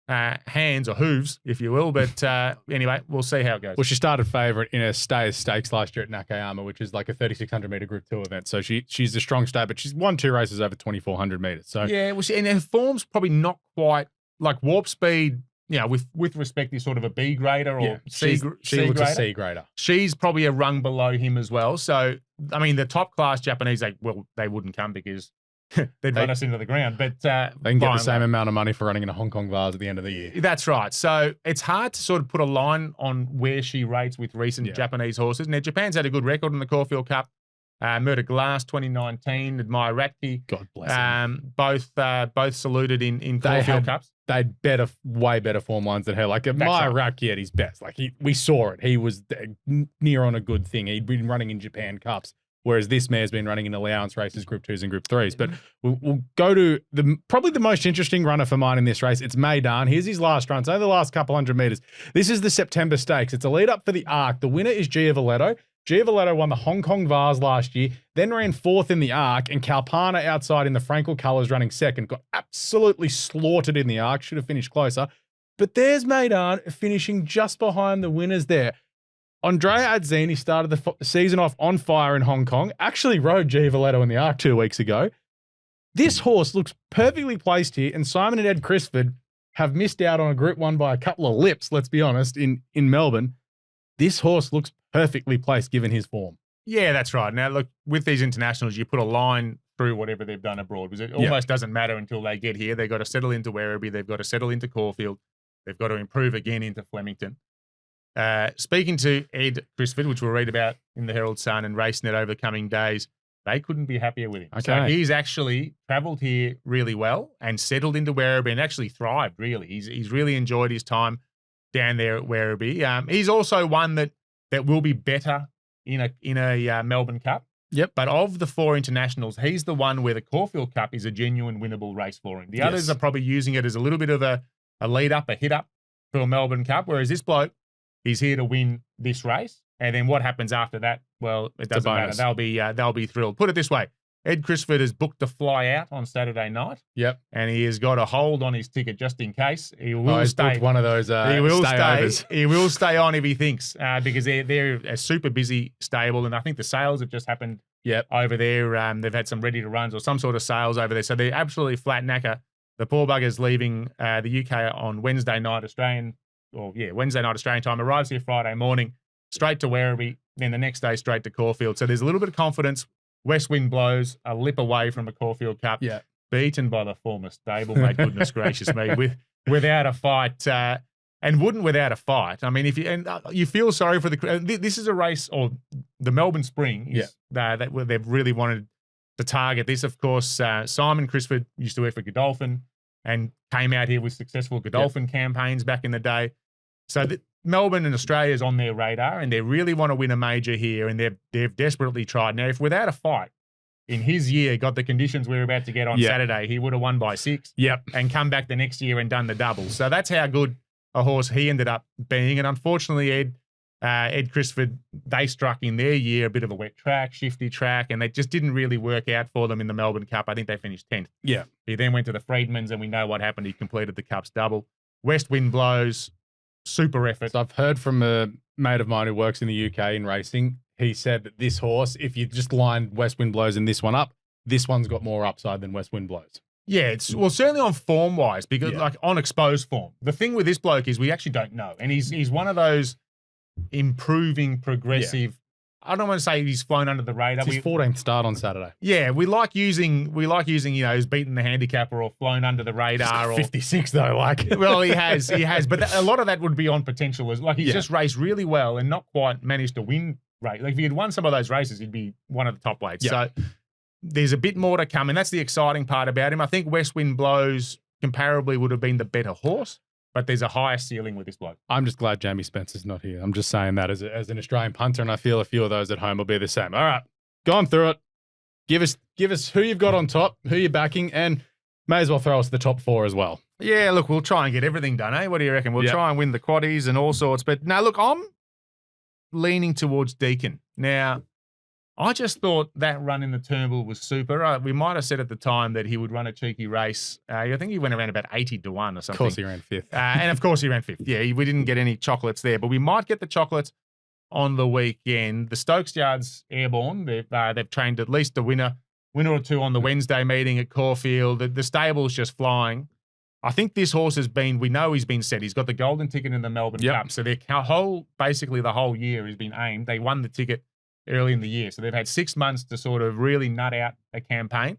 hands or hooves, if you will. But anyway, we'll see how it goes. Well, she started favourite in a Stayers Stakes last year at Nakayama, which is like a 3,600 metre Group 2 event. So she's a strong stay, but she's won 2 races over 2,400 metres. So yeah, well, and her form's probably not quite like Warp Speed. With respect, is sort of a B grader or C she looks grader. a C grader. She's probably a rung below him as well. So I mean, the top class Japanese, they wouldn't come because they'd run us into the ground. But they can get the same amount of money for running in a Hong Kong Vase at the end of the year. That's right. So it's hard to sort of put a line on where she rates with recent Japanese horses. Now, Japan's had a good record in the Caulfield Cup. Murder Glass 2019, Admire Ratke. God bless him. Both saluted in Caulfield Cups. They had way better form lines than her. Like Admire Ratke at his best. Like we saw it. He was near on a good thing. He'd been running in Japan Cups. Whereas this mare's been running in allowance races, Group 2s and Group 3s. But we'll go to probably the most interesting runner for mine in this race. It's Meydan. Here's his last run. It's only the last couple hundred metres. This is the September Stakes. It's a lead up for the Arc. The winner is Gia Valetto. Gia Valetto won the Hong Kong Vase last year, then ran 4th in the Arc, and Kalpana outside in the Frankel colours running 2nd. Got absolutely slaughtered in the Arc. Should have finished closer. But there's Meydan finishing just behind the winners there. Andrea Adzini started the season off on fire in Hong Kong, actually rode Gia Valetto in the Arc 2 weeks ago. This horse looks perfectly placed here, and Simon and Ed Crisford have missed out on a Group 1 by a couple of lips, let's be honest, in Melbourne. This horse looks perfectly placed given his form. Yeah, that's right. Now, look, with these internationals, you put a line through whatever they've done abroad, because it almost doesn't matter until they get here. They've got to settle into Werribee. They've got to settle into Caulfield. They've got to improve again into Flemington. Speaking to Ed Crisford, which we'll read about in the Herald Sun and Racenet over the coming days, they couldn't be happier with him. Okay. So he's actually travelled here really well and settled into Werribee and actually thrived, really. He's really enjoyed his time down there at Werribee. He's also one that will be better in a Melbourne Cup. Yep. But of the 4 internationals, he's the one where the Caulfield Cup is a genuine winnable race for him. The others are probably using it as a little bit of a lead up, a hit up for a Melbourne Cup, whereas this bloke, he's here to win this race. And then what happens after that? Well, it doesn't matter. They'll be thrilled. Put it this way. Ed Crisford has booked to fly out on Saturday night. Yep. And he has got a hold on his ticket just in case. He will stay. One of those stay-overs. He will stay on if he thinks, because they're a super busy stable. And I think the sales have just happened over there. They've had some ready to runs or some sort of sales over there. So they're absolutely flat knacker. The poor bugger's leaving the UK on Wednesday night Australian time, arrives here Friday morning, straight to Werribee, then the next day straight to Caulfield. So there's a little bit of confidence. West wind blows, a lip away from a Caulfield Cup, beaten by the former stable, mate, goodness gracious me, without a fight, and wouldn't without a fight. I mean, you feel sorry for this is a race, or the Melbourne Spring, that they've really wanted to target this. Of course, Simon Crisford used to work for Godolphin and came out here with successful Godolphin campaigns back in the day. So Melbourne and Australia is on their radar, and they really want to win a major here, and they've desperately tried. Now, if without a fight in his year got the conditions we're about to get on Saturday, he would have won by 6 and come back the next year and done the double. So that's how good a horse he ended up being. And unfortunately, Ed Crisford, they struck in their year a bit of a wet track, shifty track, and they just didn't really work out for them in the Melbourne Cup. I think they finished 10th. Yeah. He then went to the Freedmans, and we know what happened. He completed the Cup's double. West wind blows. Super effort. So I've heard from a mate of mine who works in the UK in racing. He said that this horse, if you just lined West Wind Blows and this one up, this one's got more upside than West Wind Blows. Yeah, it's certainly on form wise, because like on exposed form. The thing with this bloke is we actually don't know, and he's one of those improving, progressive. I don't want to say he's flown under the radar. It's his 14th start on Saturday. Yeah, we like using he's beaten the handicapper or flown under the radar. 56 though, like. Well, he has, but a lot of that would be on potential. Like he's just raced really well and not quite managed to win race. Like if he had won some of those races, he'd be one of the top weights. So there's a bit more to come, and that's the exciting part about him. I think West Wind Blows comparably would have been the better horse, but there's a higher ceiling with this bloke. I'm just glad Jamie Spencer's not here. I'm just saying that as an Australian punter, and I feel a few of those at home will be the same. All right, gone through it. Give us who you've got on top, who you're backing, and may as well throw us the top 4 as well. Yeah, look, we'll try and get everything done, eh? What do you reckon? We'll try and win the quaddies and all sorts. But no, look, I'm leaning towards Deacon. Now, I just thought that run in the Turnbull was super. We might have said at the time that he would run a cheeky race. I think he went around about 80-1 or something. Of course he ran 5th. And of course he ran 5th. Yeah, we didn't get any chocolates there, but we might get the chocolates on the weekend. The Stokes Yards Airborne, they've trained at least a winner or two on the Wednesday meeting at Caulfield. The stable's just flying. I think this horse we know he's been set. He's got the golden ticket in the Melbourne Cup. So basically the whole year has been aimed. They won the ticket early in the year. So they've had 6 months to sort of really nut out a campaign.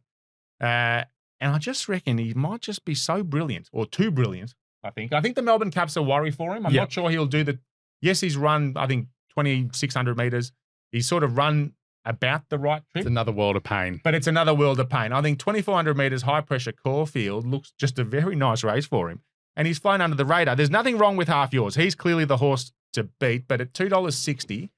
And I just reckon he might just be so brilliant or too brilliant, I think. I think the Melbourne Cup's a worry for him. I'm not sure he'll do yes, he's run, I think, 2,600 metres. He's sort of run about the right trip. It's another world of pain. But it's another world of pain. I think 2,400 metres high-pressure Caulfield looks just a very nice race for him. And he's flown under the radar. There's nothing wrong with Half Yours. He's clearly the horse to beat, but at $2.60,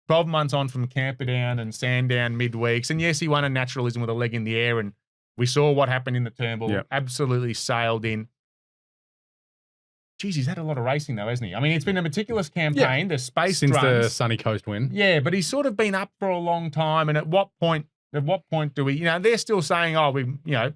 12 months on from Camperdown and Sandown midweeks. And yes, he won a naturalism with a leg in the air, and we saw what happened in the Turnbull. Yep. Absolutely sailed in. Geez, he's had a lot of racing though, hasn't he? I mean, it's been a meticulous campaign. The space since runs. the Sunny Coast win. Yeah, but he's sort of been up for a long time. And at what point do we, they're still saying,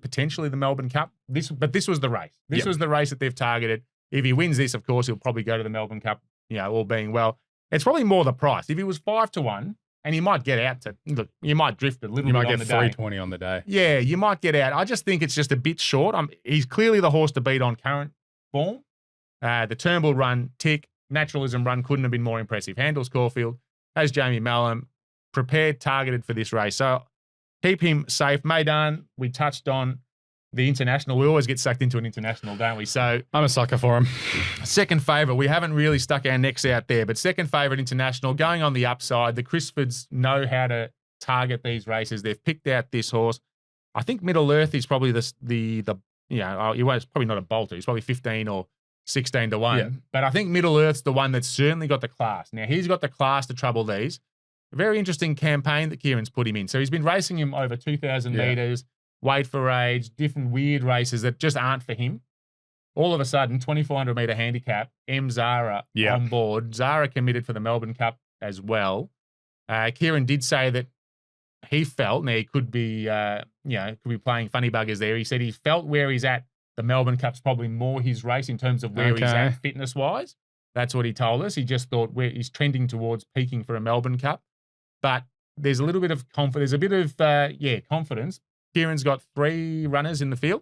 potentially the Melbourne Cup. But this was the race. This was the race that they've targeted. If he wins this, of course, he'll probably go to the Melbourne Cup, all being well. It's probably more the price. If he was 5-1, and he might get out you might drift a little bit on the day. You might get 320 on the day. Yeah, you might get out. I just think it's just a bit short. He's clearly the horse to beat on current form. The Turnbull run, tick. Naturalism run couldn't have been more impressive. Handles Caulfield, has Jamie Malcolm, prepared, targeted for this race. So keep him safe. Maidan, we touched on the international. We always get sucked into an international, don't we? So I'm a sucker for him. Second favourite. We haven't really stuck our necks out there, but second favourite international, going on the upside. The Crisfords know how to target these races. They've picked out this horse. I think Middle Earth is probably it's probably not a bolter. He's probably 15 or 16-1. Yeah. But I think Middle Earth's the one that's certainly got the class. Now, he's got the class to trouble these. A very interesting campaign that Kieran's put him in. So he's been racing him over 2,000 metres, weight for age, different weird races that just aren't for him. All of a sudden, 2,400 metre handicap, Zara on board. Zara committed for the Melbourne Cup as well. Kieran did say that he felt, now he could be, could be playing funny buggers there. He said he felt where he's at. The Melbourne Cup's probably more his race in terms of where he's at fitness-wise. That's what he told us. He just thought he's trending towards peaking for a Melbourne Cup. But there's a little bit of confidence. There's a bit of, confidence. Kieran's got 3 runners in the field,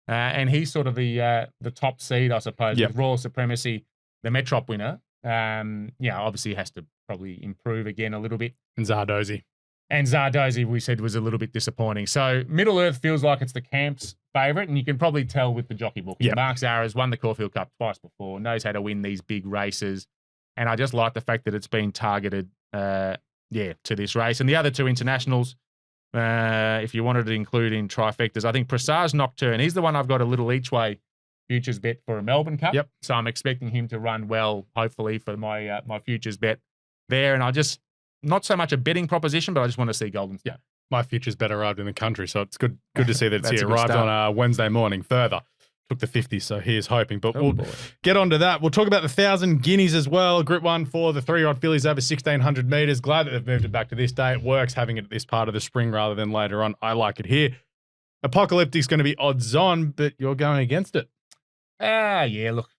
and he's sort of the top seed, I suppose, with Royal Supremacy, the Metrop winner. Obviously has to probably improve again a little bit. And Zardozi. And Zardozi, we said, was a little bit disappointing. So Middle Earth feels like it's the camp's favourite, and you can probably tell with the jockey book. Yep. Mark Zara's won the Caulfield Cup twice before, knows how to win these big races, and I just like the fact that it's been targeted, to this race. And the other 2 internationals, if you wanted to include in trifectas, I think Prasaz Nocturne, he's the one I've got a little each-way futures bet for a Melbourne Cup. Yep. So I'm expecting him to run well, hopefully, for my my futures bet there. And I just, not so much a betting proposition, but I just want to see Golden Star. Yeah. My future's bet arrived in the country, so it's good to see that it's That's here. a good Arrived start. on Wednesday morning. Further took the 50, so here's hoping. But we'll get on to that. We'll talk about the 1,000 guineas as well. Group 1 for the 3-year-old fillies over 1,600 metres. Glad that they've moved it back to this day. It works having it at this part of the spring rather than later on. I like it here. Apocalyptic's going to be odds on, but you're going against it. Look.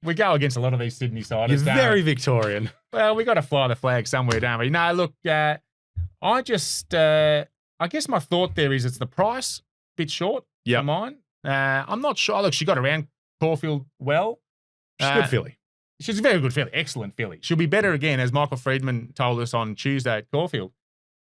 We go against a lot of these Sydney siders. You're very Victorian. Well, we got to fly the flag somewhere, don't we? No, look, I guess my thought there is it's the price, a bit short for mine. I'm not sure. Look, she got around Caulfield well. She's a good filly. She's a very good filly, excellent filly. She'll be better again, as Michael Friedman told us on Tuesday at Caulfield.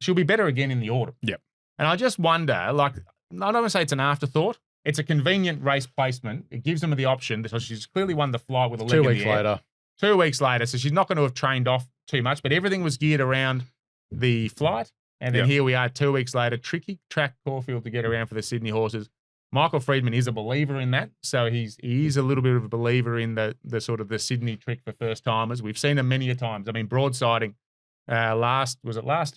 She'll be better again in the autumn. Yep. And I just wonder, I don't want to say it's an afterthought. It's a convenient race placement. It gives them the option. So she's clearly won the flight with a leg 2 in the weeks air. later. 2 weeks later, so she's not going to have trained off too much, but everything was geared around the flight. And then here we are 2 weeks later, tricky track Caulfield to get around for the Sydney horses. Michael Friedman is a believer in that. So he is a little bit of a believer in the sort of the Sydney trick for first timers. We've seen them many a times. I mean, broadsiding last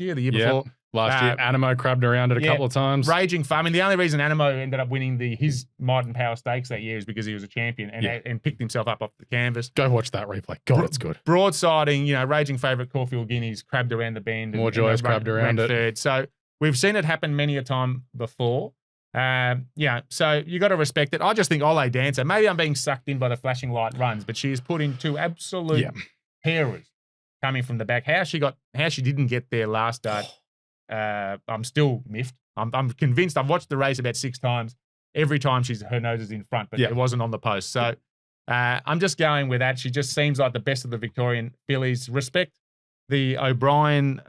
year, the year Yep. before? Last year, Animo crabbed around it a couple of times. Raging fun. I mean, the only reason Animo ended up winning his Might and Power Stakes that year is because he was a champion and picked himself up off the canvas. Go watch that replay. God, it's good. Broadsiding, raging favourite Caulfield Guineas crabbed around the bend. More Joyous crabbed around it. Third. So we've seen it happen many a time before. So you got to respect it. I just think Ole Dancer, maybe I'm being sucked in by the flashing light runs, but she has put in two absolute terrors coming from the back. How she didn't get there last start, I'm still miffed. I'm convinced. I've watched the race about 6 times. Every time her nose is in front, but it wasn't on the post. So I'm just going with that. She just seems like the best of the Victorian fillies. Respect the O'Brien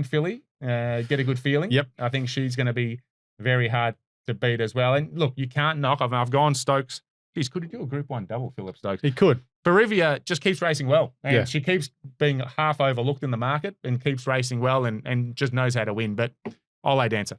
filly. Get a good feeling. Yep. I think she's going to be very hard to beat as well. And look, you can't knock. I've gone Stokes. Geez, could he do a Group 1 double, Philip Stokes? He could. Barivia just keeps racing well. And she keeps being half overlooked in the market and keeps racing well and just knows how to win. But Ole Dancer.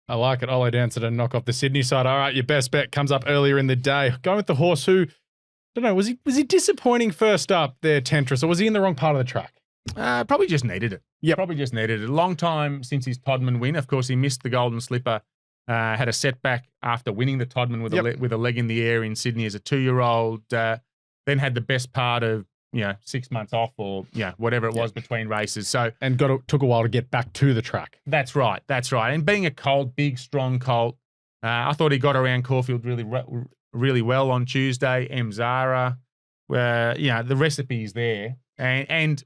I like it. Ole Dancer to knock off the Sydney side. All right, your best bet comes up earlier in the day. Going with the horse who, I don't know, was he disappointing first up there, Tentris, or was he in the wrong part of the track? Probably just needed it. Yeah, probably just needed it. A long time since his Todman win. Of course, he missed the Golden Slipper. Had a setback after winning the Todman with a leg in the air in Sydney as a 2-year-old. Then had the best part of 6 months off or whatever it was between races. So took a while to get back to the track. That's right. And being a colt, big strong colt, I thought he got around Caulfield really well on Tuesday. Zara, the recipe is there, and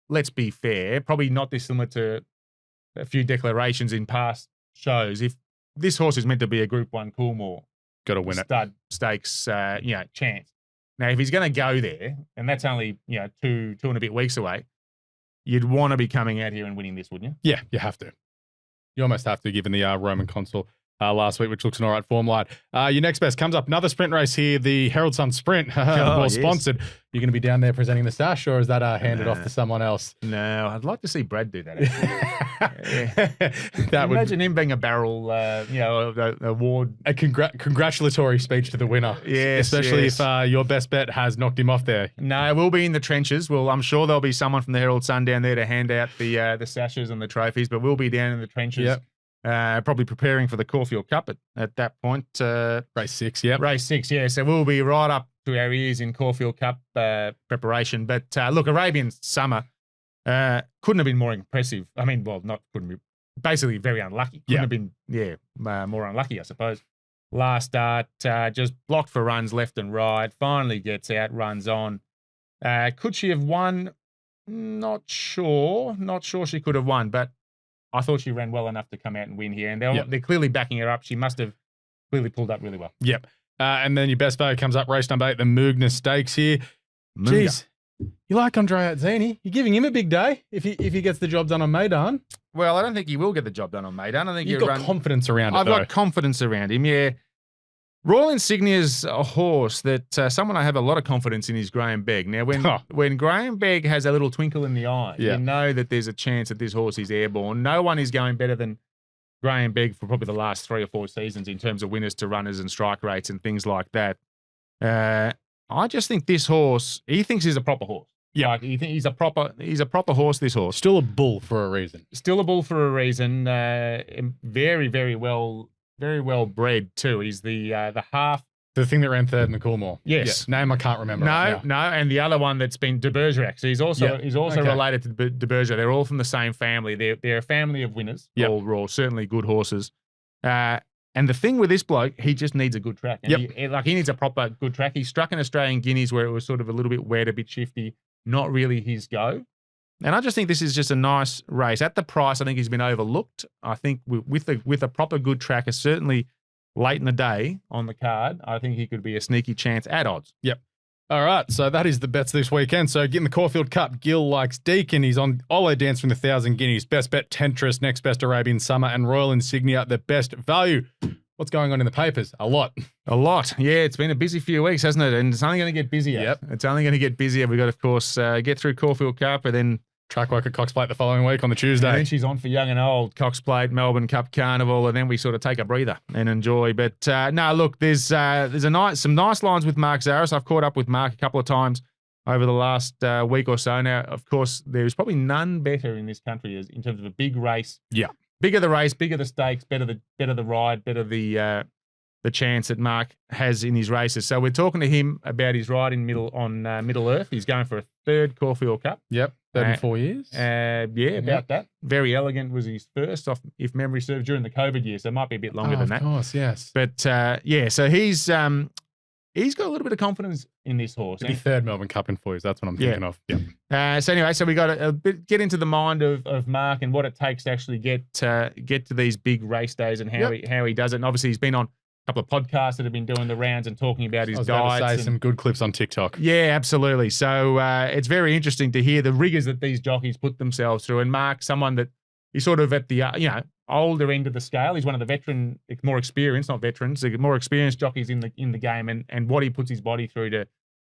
let's be fair, probably not dissimilar to a few declarations in past shows. If this horse is meant to be a Group 1 Coolmore, got to win it. Stud stakes, chance. Now, if he's going to go there, and that's only 2 and a bit weeks away, you'd want to be coming out here and winning this, wouldn't you? Yeah, you have to. You almost have to, given the Roman Consul last week, which looks an all right form line. Your next best comes up. Another sprint race here, the Herald Sun Sprint, sponsored. You're going to be down there presenting the sash, or is that handed off to someone else? No, I'd like to see Brad do that, actually. Imagine him being a barrel, award. A congratulatory speech to the winner. Yes, especially if your best bet has knocked him off there. No, we'll be in the trenches. Well, I'm sure there'll be someone from the Herald Sun down there to hand out the sashes and the trophies, but we'll be down in the trenches. Yep. Probably preparing for the Caulfield Cup at that point. Race 6, yeah. Race 6, yeah. So we'll be right up to our ears in Caulfield Cup preparation. But look, Arabian Summer couldn't have been more impressive. I mean, well, couldn't be. Basically, very unlucky. Couldn't have been, more unlucky, I suppose. Last start, just blocked for runs left and right. Finally gets out, runs on. Could she have won? Not sure. Not sure she could have won, but I thought she ran well enough to come out and win here. And they're clearly backing her up. She must have clearly pulled up really well. Yep. And then your best value comes up, race number 8, the Moogna Stakes here. Jeez, you like Andrea Azzini? You're giving him a big day if he gets the job done on Maidan. Well, I don't think he will get the job done on Maidan. I think you've got confidence around it. I've got confidence around him, yeah. Royal Insignia's a horse that someone I have a lot of confidence in is Graham Begg. Now, when Graham Begg has a little twinkle in the eye, you know that there's a chance that this horse is airborne. No one is going better than Graham Begg for probably the last 3 or 4 seasons in terms of winners to runners and strike rates and things like that. I just think this horse, he thinks he's a proper horse. Yeah, like, he thinks he's a proper horse. This horse, still a bull for a reason. Still a bull for a reason. Very, very well bred too. He's the half. The thing that ran third in the Coolmore. Yes. Yeah. Name I can't remember. No, and the other one that's been de Bergerac. So he's also related to de Bergerac. They're all from the same family. They're a family of winners. Yep. All certainly good horses. And the thing with this bloke, he just needs a good track. And he needs a proper good track. He struck an Australian Guineas where it was sort of a little bit wet, a bit shifty, not really his go. And I just think this is just a nice race. At the price, I think he's been overlooked. I think with a proper good track, certainly late in the day on the card, I think he could be a sneaky chance at odds. Yep. All right, so that is the bets this weekend. So getting the Caulfield Cup, Gil likes Deacon. He's on Ole Dance from the 1,000 Guineas. Best bet, Tentris. Next best, Arabian Summer. And Royal Insignia, the best value. What's going on in the papers? A lot. Yeah, it's been a busy few weeks, hasn't it? And it's only going to get busier. Yep. It's only going to get busier. We've got, of course, get through Caulfield Cup and then track work at Cox Plate the following week on the Tuesday. And then she's on for young and old, Cox Plate, Melbourne Cup Carnival, and then we sort of take a breather and enjoy. But no, look, there's some nice lines with Mark Zaris. I've caught up with Mark a couple of times over the last week or so. Now, of course, there's probably none better in this country in terms of a big race. Yeah. Bigger the race, bigger the stakes, better the ride, better the chance that Mark has in his races. So we're talking to him about his ride in Middle Earth. He's going for a third Caulfield Cup. Yep, 34 years. About that. Very Elegant was his first, if memory serves, during the COVID year, so it might be a bit longer than that. Of course, yes. But so he's got a little bit of confidence in this horse. It'd be third Melbourne Cup in 4 years. That's what I'm thinking of. Yeah. So anyway, we got a bit get into the mind of Mark and what it takes to actually get to these big race days and how he does it. And obviously, he's been on a couple of podcasts that have been doing the rounds and talking about his guides. I was some good clips on TikTok. Yeah, absolutely. So it's very interesting to hear the rigors that these jockeys put themselves through. And Mark, someone that he's sort of at the older end of the scale. He's one of the veteran, more experienced, not veterans, more experienced jockeys in the game, and what he puts his body through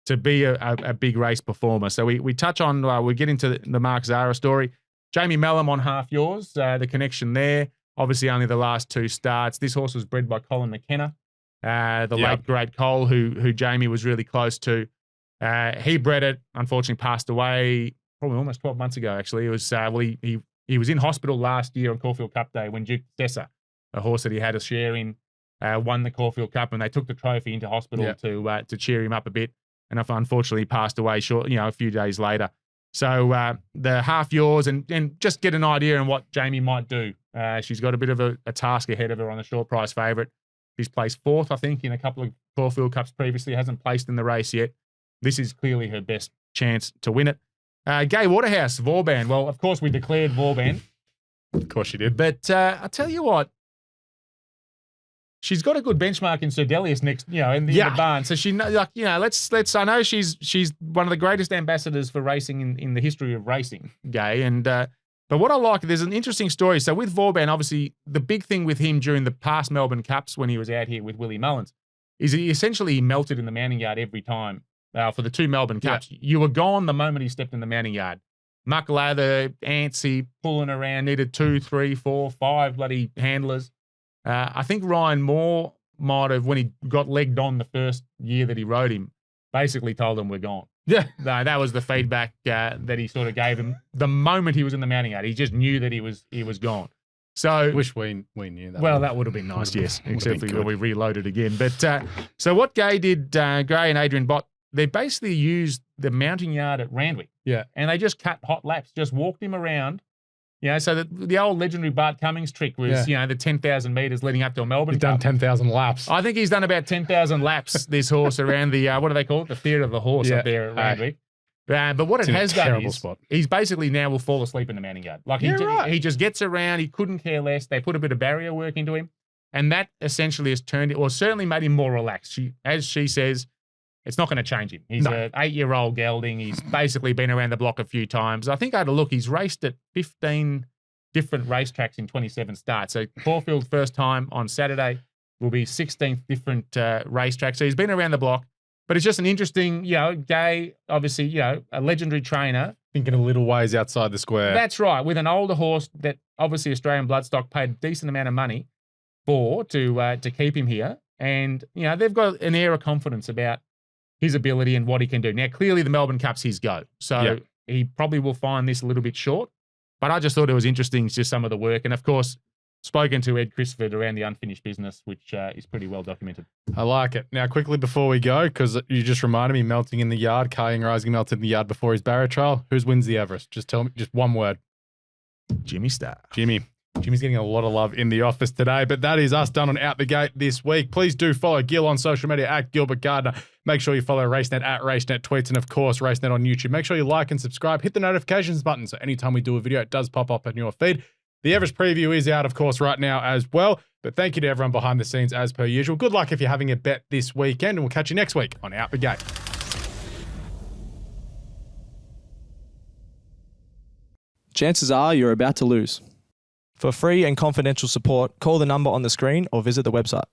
to be a big race performer. So we touch on, we get into the Mark Zahra story. Jamie Mellum on Half Yours, the connection there. Obviously, only the last 2 starts. This horse was bred by Colin McKenna, the late great Cole, who Jamie was really close to. He bred it. Unfortunately, passed away probably almost 12 months ago. Actually, it was he was in hospital last year on Caulfield Cup Day when Duke Dessa, a horse that he had a share in, won the Caulfield Cup, and they took the trophy into hospital to cheer him up a bit. And unfortunately, passed away a few days later. So the Half Yours, and just get an idea on what Jamie might do. She's got a bit of a task ahead of her on a short price favourite. She's placed 4th, I think, in a couple of Caulfield Cups previously. Hasn't placed in the race yet. This is clearly her best chance to win it. Gay Waterhouse, Vauban. Well, of course, we declared Vauban. Of course she did. But I tell you what, she's got a good benchmark in Sir Delius next, in the barn. So she, let's. I know she's one of the greatest ambassadors for racing in the history of racing, Gay. And but what I like, there's an interesting story. So with Vauban, obviously, the big thing with him during the past Melbourne Cups when he was out here with Willie Mullins is he essentially melted in the mounting yard every time for the 2 Melbourne Cups. Yeah. You were gone the moment he stepped in the mounting yard. Muck lather, antsy, pulling around, needed 2, 3, 4, 5 bloody handlers. I think Ryan Moore might have, when he got legged on the first year that he rode him, basically told him we're gone. Yeah. That was the feedback that he sort of gave him the moment he was in the mounting yard. He just knew that he was gone. So wish we knew that. Well, that would have been nice, yes, except for when we reloaded again. But so what Gay did, Gray and Adrian Bott, they basically used the mounting yard at Randwick. Yeah. And they just cut hot laps, just walked him around. So the old legendary Bart Cummings trick was, the 10,000 metres leading up to a Melbourne Cup. He's done 10,000 laps. I think he's done about 10,000 laps, this horse, around the, what do they call it? The theatre of the horse up there at Randwick. But what it has done is he's basically now will fall asleep in the mounting yard. Like he just gets around. He couldn't care less. They put a bit of barrier work into him. And that essentially has turned it, or certainly made him more relaxed. As she says, it's not going to change him. He's an 8-year-old gelding. He's basically been around the block a few times. I think I had a look. He's raced at 15 different racetracks in 27 starts. So Caulfield first time on Saturday will be 16th different racetrack. So he's been around the block. But it's just an interesting, Gay, obviously, a legendary trainer. Thinking a little ways outside the square. That's right. With an older horse that obviously Australian Bloodstock paid a decent amount of money for to keep him here. And, they've got an air of confidence about his ability and what he can do. Now, clearly the Melbourne Cup's his go. So he probably will find this a little bit short. But I just thought it was interesting, just some of the work. And, of course, spoken to Ed Crisford around the unfinished business, which is pretty well documented. I like it. Now, quickly before we go, because you just reminded me, melting in the yard, Kying Rising melted in the yard before his barrier trial. Who wins the Everest? Just tell me, just one word. Jimmy Star. Jimmy's getting a lot of love in the office today, but that is us done on Out the Gate this week. Please do follow Gil on social media at Gilbert Gardiner. Make sure you follow Racenet at Racenet Tweets, and of course, Racenet on YouTube. Make sure you like and subscribe. Hit the notifications button so anytime we do a video, it does pop up in your feed. The Everest preview is out, of course, right now as well. But thank you to everyone behind the scenes as per usual. Good luck if you're having a bet this weekend, and we'll catch you next week on Out the Gate. Chances are you're about to lose. For free and confidential support, call the number on the screen or visit the website.